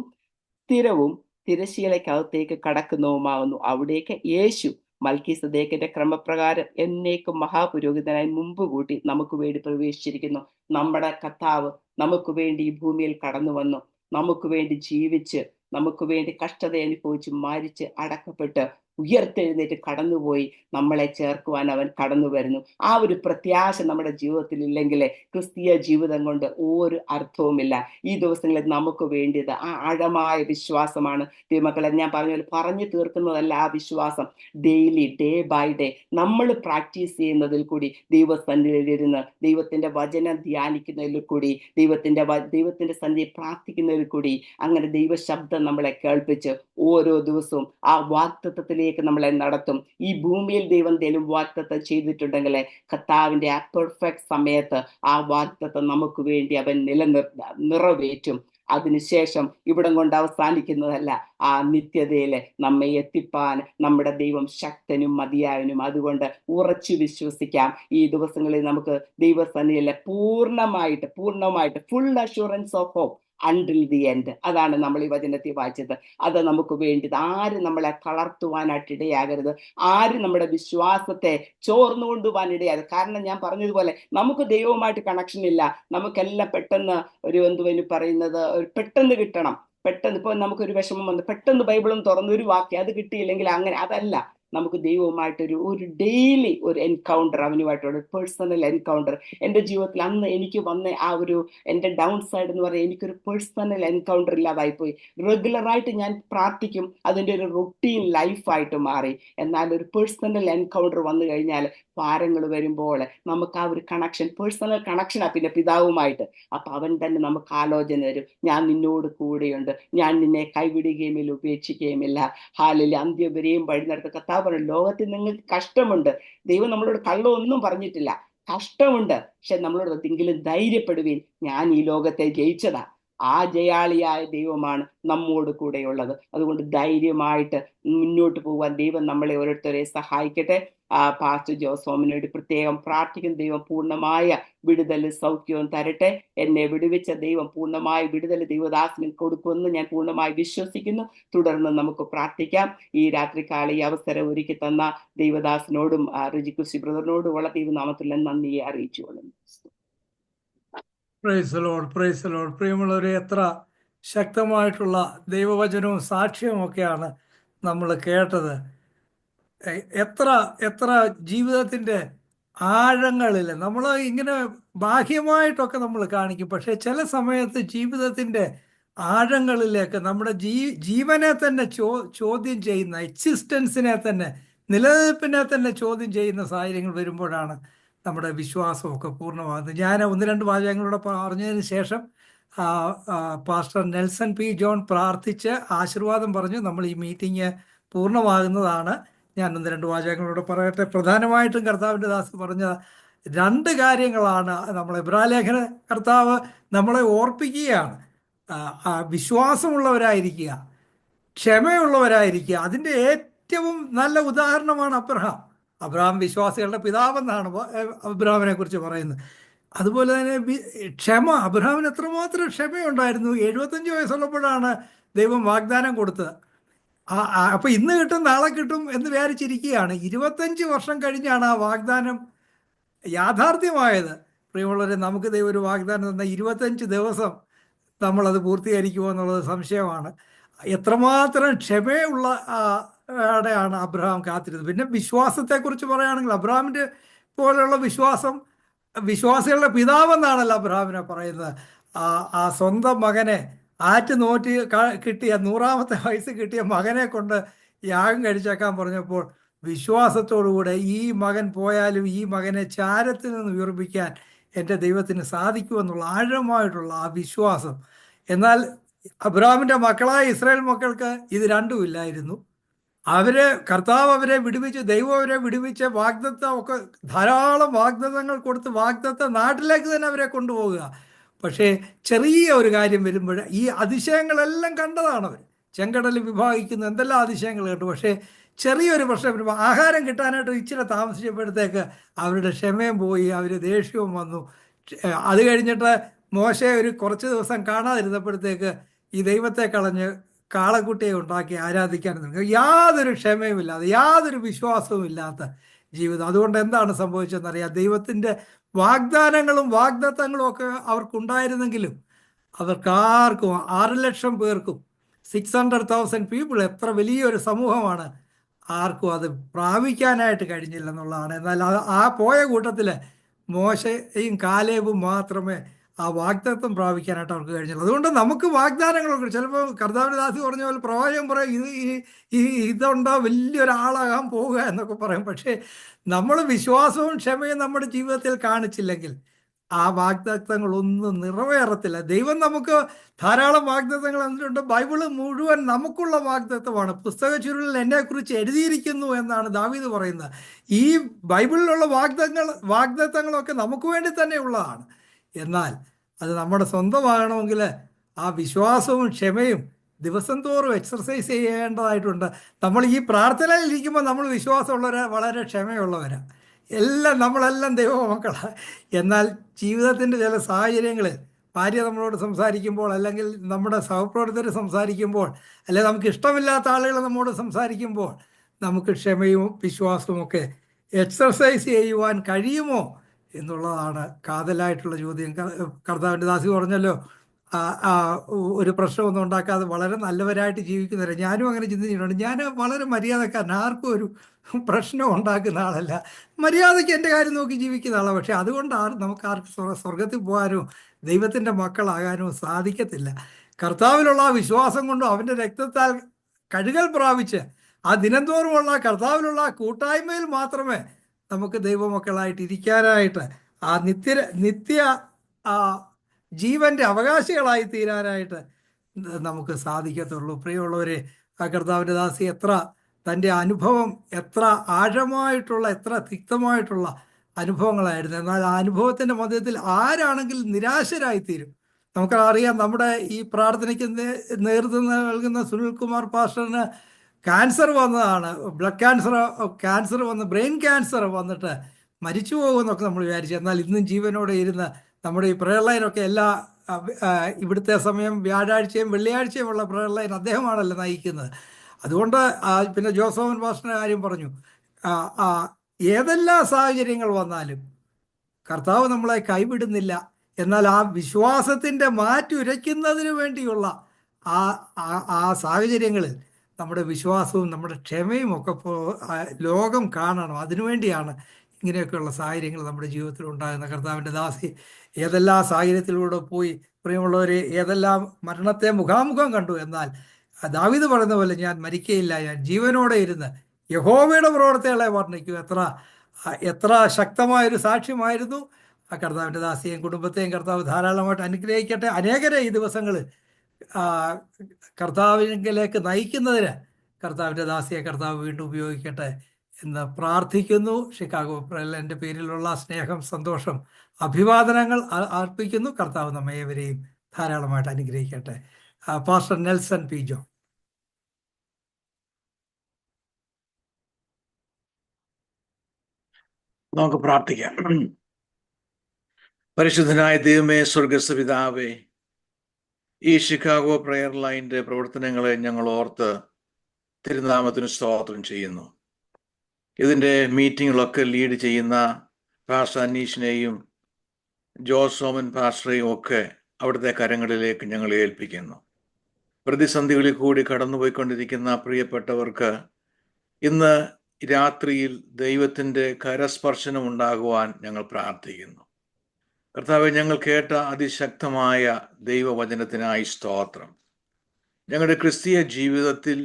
സ്ഥിരവും തിരശീലയ്ക്കകത്തേക്ക് കടക്കുന്നതുമാകുന്നു. അവിടേക്ക് യേശു മൽക്കീസദേക്കിന്റെ ക്രമപ്രകാരം എന്നേക്കും മഹാപുരോഹിതനായി മുമ്പ് കൂട്ടി നമുക്ക് വേണ്ടി പ്രവേശിച്ചിരിക്കുന്നു. നമ്മുടെ കർത്താവ് നമുക്ക് വേണ്ടി ഈ ഭൂമിയിൽ കടന്നു വന്നു, നമുക്ക് വേണ്ടി ജീവിച്ച്, നമുക്ക് വേണ്ടി കഷ്ടത അനുഭവിച്ച്, മരിച്ച്, അടക്കപ്പെട്ട്, ഉയർത്തെഴുന്നേറ്റ് കടന്നുപോയി നമ്മളെ ചേർക്കുവാൻ അവൻ കടന്നു വരുന്നു. ആ ഒരു പ്രത്യാശ നമ്മുടെ ജീവിതത്തിൽ ഇല്ലെങ്കിൽ ക്രിസ്തീയ ജീവിതം കൊണ്ട് ഒരു അർത്ഥവുമില്ല. ഈ ദിവസങ്ങളിൽ നമുക്ക് വേണ്ടിയത് ആ ആഴമായ വിശ്വാസമാണ്. ദൈവമക്കളെ, ഞാൻ പറഞ്ഞു തീർക്കുന്നതല്ല ആ വിശ്വാസം. ഡെയിലി, ഡേ ബൈ ഡേ നമ്മൾ പ്രാക്ടീസ് ചെയ്യുന്നതിൽ കൂടി, ദൈവസന്നിധിയിലിരുന്ന് ദൈവത്തിന്റെ വചനം ധ്യാനിക്കുന്നതിൽ കൂടി, ദൈവത്തിന്റെ സന്നിധി പ്രാർത്ഥിക്കുന്നതിൽ കൂടി, അങ്ങനെ ദൈവശബ്ദം നമ്മളെ കേൾപ്പിച്ച് ഓരോ ദിവസവും ആ വാഗ്ദത്തത്തിലേക്ക് നമ്മളെ നടത്തും. ഈ ഭൂമിയിൽ ദൈവം എന്തെങ്കിലും വാഗ്ദത്തം ചെയ്തിട്ടുണ്ടെങ്കിൽ കർത്താവിന്റെ ആ പെർഫെക്റ്റ് സമയത്ത് ആ വാഗ്ദത്തം നമുക്ക് വേണ്ടി അവൻ നിറവേറ്റും. അതിനുശേഷം ഇവിടം കൊണ്ട് അവസാനിക്കുന്നതല്ല, ആ നിത്യതയില് നമ്മെ എത്തിപ്പാൻ നമ്മുടെ ദൈവം ശക്തനും മതിയായവനും. അതുകൊണ്ട് ഉറച്ചു വിശ്വസിക്കാം. ഈ ദിവസങ്ങളിൽ നമുക്ക് ദൈവസന്നിധിയിലെ പൂർണ്ണമായിട്ട് full assurance of hope until the end. അതാണ് നമ്മൾ ഈ വചനത്തിൽ വായിച്ചത്. അത് നമുക്ക് വേണ്ടി ആരും നമ്മളെ തളർത്തുവാനായിട്ട് ഇടയാകരുത്, ആരും നമ്മുടെ വിശ്വാസത്തെ ചോർന്നുകൊണ്ടുപോകാൻ ഇടയാകരുത്. കാരണം ഞാൻ പറഞ്ഞതുപോലെ നമുക്ക് ദൈവവുമായിട്ട് കണക്ഷൻ ഇല്ല. നമുക്കെല്ലാം പെട്ടെന്ന് പെട്ടെന്ന് കിട്ടണം. പെട്ടെന്ന് ഇപ്പൊ നമുക്കൊരു വിഷമം വന്ന് പെട്ടെന്ന് ബൈബിളും തുറന്ന് ഒരു വാക്യം അത് കിട്ടിയില്ലെങ്കിൽ അങ്ങനെ അതല്ല. നമുക്ക് ദൈവവുമായിട്ടൊരു ഒരു ഡെയിലി ഒരു എൻകൗണ്ടർ, അവനുമായിട്ടുള്ള പേഴ്സണൽ എൻകൗണ്ടർ. എൻ്റെ ജീവിതത്തിൽ അന്ന് എനിക്ക് വന്ന ആ ഒരു എൻ്റെ ഡൗൺ സൈഡ് എന്ന് പറയുന്നത് എനിക്കൊരു പേഴ്സണൽ എൻകൗണ്ടർ ഇല്ലാതായിപ്പോയി. റെഗുലറായിട്ട് ഞാൻ പ്രാർത്ഥിക്കും, അതിൻ്റെ ഒരു റുട്ടീൻ ലൈഫായിട്ട് മാറി. എന്നാൽ ഒരു പേഴ്സണൽ എൻകൗണ്ടർ വന്നു കഴിഞ്ഞാൽ ഭാരങ്ങൾ വരുമ്പോൾ നമുക്ക് ആ ഒരു കണക്ഷൻ, പേഴ്സണൽ കണക്ഷനാണ് പിന്നെ പിതാവുമായിട്ട്. അപ്പൊ അവൻ തന്നെ നമുക്ക് ആലോചന തരും, ഞാൻ നിന്നോട് കൂടെയുണ്ട്, ഞാൻ നിന്നെ കൈവിടുകയുമില്ല, ഉപേക്ഷിക്കുകയുമില്ല. ഹാലിൽ അന്ത്യം വരെയും വഴി നടത്ത കർത്താവ് പറഞ്ഞു, ലോകത്തിൽ നിങ്ങൾക്ക് കഷ്ടമുണ്ട്. ദൈവം നമ്മളോട് കള്ളമൊന്നും പറഞ്ഞിട്ടില്ല, കഷ്ടമുണ്ട്, പക്ഷെ നമ്മളോട് എന്തെങ്കിലും ധൈര്യപ്പെടുവീൻ, ഞാൻ ഈ ലോകത്തെ ജയിച്ചതാ. ആ ജയാളിയായ ദൈവമാണ് നമ്മോട് കൂടെയുള്ളത്. അതുകൊണ്ട് ധൈര്യമായിട്ട് മുന്നോട്ട് പോകാൻ ദൈവം നമ്മളെ ഓരോരുത്തരെ സഹായിക്കട്ടെ. പാസ്റ്റർ ജോസോമിന് വേണ്ടി പ്രത്യേകം പ്രാർത്ഥിക്കുന്ന ദൈവം പൂർണ്ണമായ വിടുതൽ സൗഖ്യവും തരട്ടെ. എന്നെ വിടുവിച്ച ദൈവം പൂർണ്ണമായ വിടുതൽ ദൈവദാസന് കൊടുക്കുമെന്ന് ഞാൻ പൂർണ്ണമായി വിശ്വസിക്കുന്നു. തുടർന്ന് നമുക്ക് പ്രാർത്ഥിക്കാം. ഈ രാത്രികാല ഈ അവസരം ഒരുക്കി തന്ന ദൈവദാസനോടും റിജിക്കുസി ബ്രദറിനോടും ഉള്ള ദൈവനാമത്തിൽ നന്ദിയെ അറിയിച്ചുകൊള്ളുന്നു. Praise the Lord, praise the Lord. പ്രിയമുള്ളവരെ, എത്ര ശക്തമായിട്ടുള്ള ദൈവവചനവും സാക്ഷ്യവും ഒക്കെയാണ് നമ്മൾ കേട്ടത്. എത്ര എത്ര ജീവിതത്തിൻ്റെ ആഴങ്ങളിൽ നമ്മൾ ഇങ്ങനെ ബാഹ്യമായിട്ടൊക്കെ നമ്മൾ കാണിക്കും, പക്ഷേ ചില സമയത്ത് ജീവിതത്തിൻ്റെ ആഴങ്ങളിലേക്ക് നമ്മുടെ ജീവനെ തന്നെ ചോദ്യം ചെയ്യുന്ന, എക്സിസ്റ്റൻസിനെ തന്നെ, നിലനിൽപ്പിനെ തന്നെ ചോദ്യം ചെയ്യുന്ന സാഹചര്യങ്ങൾ വരുമ്പോഴാണ് നമ്മുടെ വിശ്വാസമൊക്കെ പൂർണ്ണമാകുന്നത്. ഞാൻ ഒന്ന് രണ്ട് വാചകങ്ങളൂടെ പറഞ്ഞതിന് ശേഷം പാസ്റ്റർ നെൽസൺ പി ജോൺ പ്രാർത്ഥിച്ച് ആശീർവാദം പറഞ്ഞു നമ്മൾ ഈ മീറ്റിംഗ് പൂർണ്ണമാകുന്നതാണ്. ഞാൻ ഒന്ന് രണ്ട് വാചകങ്ങളൂടെ പറയട്ടെ. പ്രധാനമായിട്ടും കർത്താവിൻ്റെ ദാസ് പറഞ്ഞ രണ്ട് കാര്യങ്ങളാണ് നമ്മൾ എബ്രായലേഖന കർത്താവ് നമ്മളെ ഓർപ്പിക്കുകയാണ്. വിശ്വാസമുള്ളവരായിരിക്കുക, ക്ഷമയുള്ളവരായിരിക്കുക. അതിൻ്റെ ഏറ്റവും നല്ല ഉദാഹരണമാണ് അബ്രഹാം. അബ്രഹാം വിശ്വാസികളുടെ പിതാവെന്നാണ് അബ്രഹാമിനെ കുറിച്ച് പറയുന്നത്. അതുപോലെ തന്നെ ക്ഷമ, അബ്രഹാമിന് എത്രമാത്രം ക്ഷമയുണ്ടായിരുന്നു. 75 വയസ്സുള്ളപ്പോഴാണ് ദൈവം വാഗ്ദാനം കൊടുത്തത്. അപ്പൊ ഇന്ന് കിട്ടും നാളെ കിട്ടും എന്ന് വിചാരിച്ചിരിക്കുകയാണ്. 25 വർഷം കഴിഞ്ഞാണ് ആ വാഗ്ദാനം യാഥാർത്ഥ്യമായത്. പ്രിയമുള്ളവരെ, നമുക്ക് ദൈവം ഒരു വാഗ്ദാനം തന്ന 25 ദിവസം നമ്മളത് പൂർത്തീകരിക്കുമോ എന്നുള്ളത് സംശയമാണ്. എത്രമാത്രം ക്ഷമയുള്ള ാണ് അബ്രഹാം കാത്തിരുന്നത്. പിന്നെ വിശ്വാസത്തെക്കുറിച്ച് പറയുകയാണെങ്കിൽ അബ്രഹാമിൻ്റെ പോലെയുള്ള വിശ്വാസം, വിശ്വാസികളുടെ പിതാവെന്നാണല്ലോ അബ്രഹാമിനെ പറയുന്നത്. ആ സ്വന്തം മകനെ നോറ്റി കിട്ടിയ 100ാമത്തെ വയസ്സ് കിട്ടിയ മകനെ കൊണ്ട് യാഗം കഴിച്ചേക്കാൻ പറഞ്ഞപ്പോൾ വിശ്വാസത്തോടുകൂടെ ഈ മകൻ പോയാലും ഈ മകനെ ചാരത്തിൽ നിന്ന് ഉയർപ്പിക്കാൻ എൻ്റെ ദൈവത്തിന് സാധിക്കുമെന്നുള്ള ആഴമായിട്ടുള്ള ആ വിശ്വാസം. എന്നാൽ അബ്രഹാമിൻ്റെ മക്കളായ ഇസ്രായേൽ മക്കൾക്ക് ഇത് രണ്ടും ഇല്ലായിരുന്നു. കർത്താവ് അവരെ വിടുവിച്ച്, ദൈവം അവരെ വിടുവിച്ച് വാഗ്ദത്തം ഒക്കെ ധാരാളം വാഗ്ദത്തങ്ങൾ കൊടുത്ത് വാഗ്ദത്ത നാട്ടിലേക്ക് തന്നെ അവരെ കൊണ്ടുപോകുക. പക്ഷേ ചെറിയ ഒരു കാര്യം വരുമ്പോൾ ഈ അതിശയങ്ങളെല്ലാം കണ്ടതാണ് അവർ. ചെങ്കടൽ വിഭാഗിക്കുന്ന എന്തെല്ലാം അതിശയങ്ങൾ കണ്ടു. പക്ഷേ ചെറിയൊരു പ്രശ്നം വരുമ്പോൾ, ആഹാരം കിട്ടാനായിട്ട് ഇച്ചിരി താമസിച്ചപ്പോഴത്തേക്ക് അവരുടെ ക്ഷമയും പോയി, അവർ ദേഷ്യവും വന്നു. അത് കഴിഞ്ഞിട്ട് മോശെ ഒരു കുറച്ച് ദിവസം കാണാതിരുന്നപ്പോഴത്തേക്ക് ഈ ദൈവത്തെ കളഞ്ഞ് കാളക്കുട്ടിയെ ഉണ്ടാക്കി ആരാധിക്കാൻ തുടങ്ങി. യാതൊരു ക്ഷമയുമില്ലാതെ, യാതൊരു വിശ്വാസവും ഇല്ലാത്ത ജീവിതം. അതുകൊണ്ട് എന്താണ് സംഭവിച്ചതെന്നറിയാം. ദൈവത്തിൻ്റെ വാഗ്ദാനങ്ങളും വാഗ്ദത്തങ്ങളും ഒക്കെ അവർക്കുണ്ടായിരുന്നെങ്കിലും അവർക്കാർക്കും 6 ലക്ഷം പേർക്കും 600,000 പീപ്പിൾ, എത്ര വലിയൊരു സമൂഹമാണ്, ആർക്കും അത് പ്രാപിക്കാനായിട്ട് കഴിഞ്ഞില്ലെന്നുള്ളതാണ്. എന്നാൽ ആ പോയ കൂട്ടത്തിൽ മോശയും കാലേബും മാത്രമേ ആ വാഗ്ദത്തം പ്രാപിക്കാനായിട്ട് അവർക്ക് കഴിഞ്ഞുള്ളൂ. അതുകൊണ്ട് നമുക്ക് വാഗ്ദാനങ്ങളൊക്കെ ചിലപ്പോൾ കർത്താവിൻ്റെ ദാസി പറഞ്ഞ പോലെ പ്രവാചകൻ പറയും ഇതുണ്ടോ വലിയൊരാളാകാൻ പോവുക എന്നൊക്കെ പറയും. പക്ഷേ നമ്മൾ വിശ്വാസവും ക്ഷമയും നമ്മുടെ ജീവിതത്തിൽ കാണിച്ചില്ലെങ്കിൽ ആ വാഗ്ദത്തങ്ങളൊന്നും നിറവേറത്തില്ല. ദൈവം നമുക്ക് ധാരാളം വാഗ്ദത്തങ്ങൾ എന്നിട്ടുണ്ട്. ബൈബിള് മുഴുവൻ നമുക്കുള്ള വാഗ്ദത്തമാണ്. പുസ്തക ചുരുളിൽ എന്നെക്കുറിച്ച് എഴുതിയിരിക്കുന്നു എന്നാണ് ദാവീദ് പറയുന്നത്. ഈ ബൈബിളിലുള്ള വാഗ്ദത്തങ്ങളൊക്കെ നമുക്ക് വേണ്ടി തന്നെ ഉള്ളതാണ്. എന്നാൽ അത് നമ്മുടെ സ്വന്തമാകണമെങ്കിൽ ആ വിശ്വാസവും ക്ഷമയും ദിവസം തോറും എക്സർസൈസ് ചെയ്യേണ്ടതായിട്ടുണ്ട്. നമ്മൾ ഈ പ്രാർത്ഥനയിൽ ഇരിക്കുമ്പോൾ നമ്മൾ വിശ്വാസമുള്ളവരാ, വളരെ ക്ഷമയുള്ളവരാണ്. നമ്മളെല്ലാം ദൈവമക്കളാണ്. എന്നാൽ ജീവിതത്തിൻ്റെ ചില സാഹചര്യങ്ങളിൽ ഭാര്യ നമ്മളോട് സംസാരിക്കുമ്പോൾ, അല്ലെങ്കിൽ നമ്മുടെ സഹപ്രവർത്തകർ സംസാരിക്കുമ്പോൾ, അല്ലെങ്കിൽ നമുക്ക് ഇഷ്ടമില്ലാത്ത ആളുകൾ നമ്മോട് സംസാരിക്കുമ്പോൾ നമുക്ക് ക്ഷമയും വിശ്വാസവും ഒക്കെ എക്സർസൈസ് ചെയ്യുവാൻ കഴിയുമോ എന്നുള്ളതാണ് കാതലായിട്ടുള്ള ചോദ്യം. കർത്താവിൻ്റെ ദാസി പറഞ്ഞല്ലോ, ഒരു പ്രശ്നമൊന്നും ഉണ്ടാക്കാതെ വളരെ നല്ലവരായിട്ട് ജീവിക്കുന്നവരെ ഞാനും അങ്ങനെ ചിന്തിച്ചിട്ടുണ്ട്. ഞാൻ വളരെ മര്യാദക്കാരൻ, ആർക്കും ഒരു പ്രശ്നം ഉണ്ടാക്കുന്ന ആളല്ല, മര്യാദയ്ക്ക് എൻ്റെ കാര്യം നോക്കി ജീവിക്കുന്ന ആളാണ്. പക്ഷെ അതുകൊണ്ട് നമുക്ക് ആർക്കും സ്വർഗത്തിൽ പോകാനോ ദൈവത്തിൻ്റെ മക്കളാകാനോ സാധിക്കത്തില്ല. കർത്താവിലുള്ള ആ വിശ്വാസം കൊണ്ടും അവൻ്റെ രക്തത്താൽ കഴുകൽ പ്രാപിച്ച് ആ ദിനംതോറുമുള്ള കർത്താവിലുള്ള ആ കൂട്ടായ്മയിൽ മാത്രമേ നമുക്ക് ദൈവമക്കളായിട്ട് ഇരിക്കാനായിട്ട് ആ നിത്യ ആ ജീവന്റെ അവകാശികളായി തീരാനായിട്ട് നമുക്ക് സാധിക്കത്തുള്ളൂ. പ്രിയമുള്ളവരെ, ആ കർത്താവിൻ്റെ ദാസി തൻ്റെ അനുഭവം എത്ര ആഴമായിട്ടുള്ള, എത്ര തിക്തമായിട്ടുള്ള അനുഭവങ്ങളായിരുന്നു. എന്നാൽ ആ അനുഭവത്തിൻ്റെ മധ്യത്തിൽ ആരാണെങ്കിലും നിരാശരായിത്തീരും. നമുക്കറിയാം, നമ്മുടെ ഈ പ്രാർത്ഥനയ്ക്ക് നേതൃത്വം നൽകുന്ന സുനിൽകുമാർ പാസ്റ്ററിന് ക്യാൻസർ വന്നതാണ്. ബ്ലഡ് ക്യാൻസർ വന്ന് ബ്രെയിൻ ക്യാൻസർ വന്നിട്ട് മരിച്ചു പോകുമെന്നൊക്കെ നമ്മൾ വിചാരിച്ചു. എന്നാൽ ഇന്നും ജീവനോടെ ഇരുന്ന് നമ്മുടെ ഈ പ്രയർ ലൈനൊക്കെ ഇവിടുത്തെ സമയം വ്യാഴാഴ്ചയും വെള്ളിയാഴ്ചയും ഉള്ള പ്രയർ ലൈൻ അദ്ദേഹമാണല്ലോ നയിക്കുന്നത്. അതുകൊണ്ട് പിന്നെ ജോസഫൻ പാസ്റ്ററിൻ്റെ കാര്യം പറഞ്ഞു. ഏതെല്ലാം സാഹചര്യങ്ങൾ വന്നാലും കർത്താവ് നമ്മളെ കൈവിടുന്നില്ല. എന്നാൽ ആ വിശ്വാസത്തിൻ്റെ മാറ്റുരയ്ക്കുന്നതിന് വേണ്ടിയുള്ള ആ സാഹചര്യങ്ങളിൽ നമ്മുടെ വിശ്വാസവും നമ്മുടെ ക്ഷമയും ഒക്കെ ലോകം കാണണം. അതിനുവേണ്ടിയാണ് ഇങ്ങനെയൊക്കെയുള്ള സാഹചര്യങ്ങൾ നമ്മുടെ ജീവിതത്തിൽ ഉണ്ടാകുന്ന. കർത്താവിൻ്റെ ദാസി ഏതെല്ലാം സാഹചര്യത്തിലൂടെ പോയി, പ്രിയമുള്ളവരെ, ഏതെല്ലാം മരണത്തെ മുഖാമുഖം കണ്ടു. എന്നാൽ ദാവീദ് പറയുന്ന പോലെ, ഞാൻ മരിക്കയില്ല, ഞാൻ ജീവനോടെ ഇരുന്ന് യഹോവയുടെ പ്രവർത്തികളെ വർണ്ണിക്കും. എത്ര ശക്തമായൊരു സാക്ഷ്യമായിരുന്നു. ആ കർത്താവിൻ്റെ ദാസിയെയും കുടുംബത്തെയും കർത്താവ് ധാരാളമായിട്ട് അനുഗ്രഹിക്കട്ടെ. അനേകരെ ഈ ദിവസങ്ങളിൽ കർത്താവിലേക്ക് നയിക്കുന്നതിന് കർത്താവിൻ്റെ ദാസിയെ കർത്താവ് വീണ്ടും ഉപയോഗിക്കട്ടെ എന്ന് പ്രാർത്ഥിക്കുന്നു. ഷിക്കാഗോ പ്രയറിന്റെ പേരിലുള്ള സ്നേഹം, സന്തോഷം, അഭിവാദനങ്ങൾ അർപ്പിക്കുന്നു. കർത്താവ് നമ്മെ ഏവരെയും ധാരാളമായിട്ട് അനുഗ്രഹിക്കട്ടെ. Pastor Nelson P John. നമുക്ക് പ്രാർത്ഥിക്കാം. പരിശുദ്ധനായ ദൈവമേ, സ്വർഗസ്ഥ പിതാവേ, ഈ ഷിക്കാഗോ പ്രയർ ലൈനിന്റെ പ്രവർത്തനങ്ങളെ ഞങ്ങൾ ഓർത്ത് തിരുനാമത്തിന് സ്തോത്രം ചെയ്യുന്നു. ഇതിൻ്റെ മീറ്റിങ്ങുകളൊക്കെ ലീഡ് ചെയ്യുന്ന പാസ്റ്റർ അനീഷിനെയും ജോസോമൻ പാസ്റ്ററെയും ഒക്കെ അവിടുത്തെ കരങ്ങളിലേക്ക് ഞങ്ങൾ ഏൽപ്പിക്കുന്നു. പ്രതിസന്ധികളിൽ കൂടി കടന്നുപോയിക്കൊണ്ടിരിക്കുന്ന പ്രിയപ്പെട്ടവർക്ക് ഇന്ന് രാത്രിയിൽ ദൈവത്തിൻ്റെ കരസ്പർശനം ഉണ്ടാകുവാൻ ഞങ്ങൾ പ്രാർത്ഥിക്കുന്നു. കർത്താവെ, ഞങ്ങൾ കേട്ട അതിശക്തമായ ദൈവവചനത്തിനായി സ്തോത്രം. ഞങ്ങളുടെ ക്രിസ്തീയ ജീവിതത്തിൽ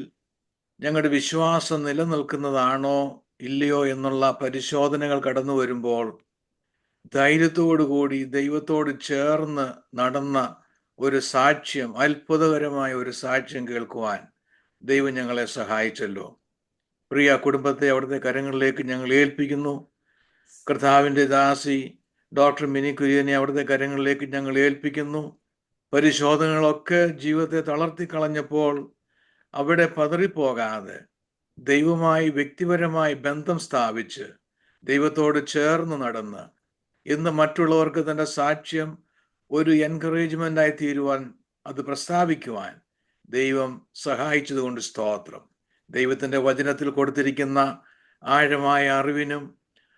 ഞങ്ങളുടെ വിശ്വാസം നിലനിൽക്കുന്നതാണോ ഇല്ലയോ എന്നുള്ള പരിശോധനകൾ കടന്നു വരുമ്പോൾ ധൈര്യത്തോടുകൂടി ദൈവത്തോട് ചേർന്ന് നടന്ന ഒരു സാക്ഷ്യം, അത്ഭുതകരമായ ഒരു സാക്ഷ്യം കേൾക്കുവാൻ ദൈവം ഞങ്ങളെ സഹായിച്ചല്ലോ. പ്രിയ കുടുംബത്തെ അവിടുത്തെ കരങ്ങളിലേക്ക് ഞങ്ങൾ ഏൽപ്പിക്കുന്നു. കർത്താവിൻ്റെ ദാസി ഡോക്ടർ മിനി കുര്യനെ അവിടുത്തെ കരങ്ങളിലേക്ക് ഞങ്ങൾ ഏൽപ്പിക്കുന്നു. പരിശോധനകളൊക്കെ ജീവിതത്തെ തളർത്തിക്കളഞ്ഞപ്പോൾ അവിടെ പതറിപ്പോകാതെ ദൈവമായി വ്യക്തിപരമായി ബന്ധം സ്ഥാപിച്ച് ദൈവത്തോട് ചേർന്ന് നടന്ന് ഇന്ന് മറ്റുള്ളവർക്ക് തൻ്റെ സാക്ഷ്യം ഒരു എൻകറേജ്മെൻ്റായി തീരുവാൻ, അത് പ്രസ്താവിക്കുവാൻ ദൈവം സഹായിച്ചതുകൊണ്ട് സ്തോത്രം. ദൈവത്തിൻ്റെ വചനത്തിൽ കൊടുത്തിരിക്കുന്ന ആഴമായ അറിവിനും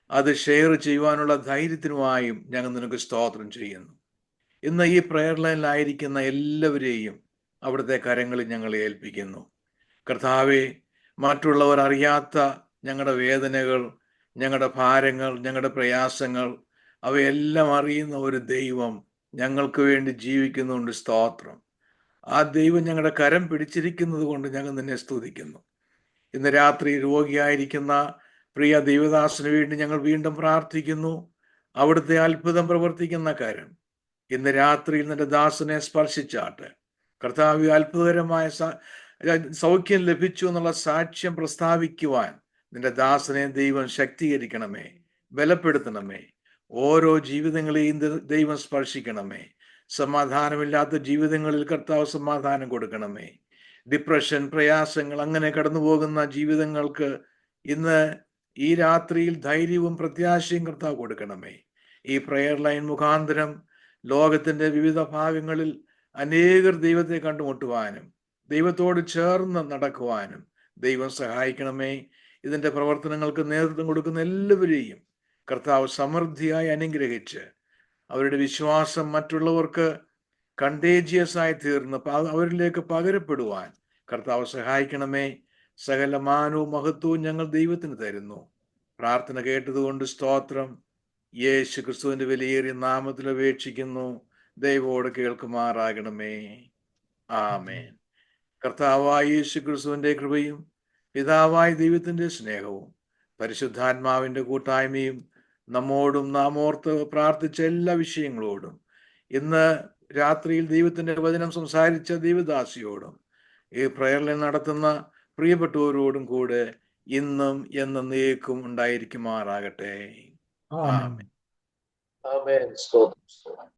അത് ഷെയർ ചെയ്യുവാനുള്ള ധൈര്യത്തിനുമായും ഞങ്ങൾ നിനക്ക് സ്തോത്രം ചെയ്യുന്നു. ഇന്ന് ഈ പ്രയർ ലൈനിലായിരിക്കുന്ന എല്ലാവരെയും അവിടുത്തെ കരങ്ങളിൽ ഞങ്ങൾ ഏൽപ്പിക്കുന്നു. കർത്താവെ, മറ്റുള്ളവർ അറിയാത്ത ഞങ്ങളുടെ വേദനകൾ, ഞങ്ങളുടെ ഭാരങ്ങൾ, ഞങ്ങളുടെ പ്രയാസങ്ങൾ അവയെല്ലാം അറിയുന്ന ഒരു ദൈവം ഞങ്ങൾക്ക് വേണ്ടി ജീവിക്കുന്നുണ്ട്. സ്തോത്രം. ആ ദൈവം ഞങ്ങളുടെ കരം പിടിച്ചിരിക്കുന്നത് കൊണ്ട് ഞങ്ങൾ നിന്നെ സ്തുതിക്കുന്നു. ഇന്ന് രാത്രി രോഗിയായിരിക്കുന്ന പ്രിയ ദൈവദാസന് വേണ്ടി ഞങ്ങൾ വീണ്ടും പ്രാർത്ഥിക്കുന്നു. അവിടുത്തെ അത്ഭുതം പ്രവർത്തിക്കുന്ന കരം ഇന്ന് രാത്രിയിൽ നിന്റെ ദാസനെ സ്പർശിച്ചാട്ടെ. കർത്താവ്, അത്ഭുതകരമായ സൗഖ്യം ലഭിച്ചു എന്നുള്ള സാക്ഷ്യം പ്രസ്താവിക്കുവാൻ നിന്റെ ദാസനെ ദൈവം ശക്തീകരിക്കണമേ, ബലപ്പെടുത്തണമേ. ഓരോ ജീവിതങ്ങളെയും ദൈവം സ്പർശിക്കണമേ. സമാധാനമില്ലാത്ത ജീവിതങ്ങളിൽ കർത്താവ് സമാധാനം കൊടുക്കണമേ. ഡിപ്രഷൻ, പ്രയാസങ്ങൾ അങ്ങനെ കടന്നു പോകുന്ന ജീവിതങ്ങൾക്ക് ഇന്ന് ഈ രാത്രിയിൽ ധൈര്യവും പ്രത്യാശയും കർത്താവ് കൊടുക്കണമേ. ഈ പ്രയർ ലൈൻ മുഖാന്തരം ലോകത്തിന്റെ വിവിധ ഭാഗങ്ങളിൽ അനേകർ ദൈവത്തെ കണ്ടുമുട്ടുവാനും ദൈവത്തോട് ചേർന്ന് നടക്കുവാനും ദൈവം സഹായിക്കണമേ. ഇതിൻ്റെ പ്രവർത്തനങ്ങൾക്ക് നേതൃത്വം കൊടുക്കുന്ന എല്ലാവരെയും കർത്താവ് സമൃദ്ധിയായി അനുഗ്രഹിച്ച് അവരുടെ വിശ്വാസം മറ്റുള്ളവർക്ക് കണ്ടേജിയസ് ആയി തീർന്ന് അവരിലേക്ക് പകരപ്പെടുവാൻ കർത്താവ് സഹായിക്കണമേ. സകല മാനവും മഹത്വവും ഞങ്ങൾ ദൈവത്തിന് തരുന്നു. പ്രാർത്ഥന കേട്ടതുകൊണ്ട് സ്തോത്രം. യേശു ക്രിസ്തുവിന്റെ വിലയേറിയ നാമത്തിൽ അപേക്ഷിക്കുന്നു. ദൈവോട് കേൾക്കുമാറാകണമേ. ആമേൻ. കർത്താവായ യേശു ക്രിസ്തുവിന്റെ കൃപയും പിതാവായ ദൈവത്തിന്റെ സ്നേഹവും പരിശുദ്ധാത്മാവിന്റെ കൂട്ടായ്മയും നമ്മോടും നാം ഓർത്ത് പ്രാർത്ഥിച്ച എല്ലാ വിഷയങ്ങളോടും ഇന്ന് രാത്രിയിൽ ദൈവത്തിന്റെ വചനം സംസാരിച്ച ദൈവദാസിയോടും ഈ പ്രയറിൽ നടത്തുന്ന പ്രിയപ്പെട്ടവരോടും കൂടെ ഇന്നും എന്നേക്കും ഉണ്ടായിരിക്കുമാറാകട്ടെ. ആമേൻ. ആമേൻ. സ്തോത്രം.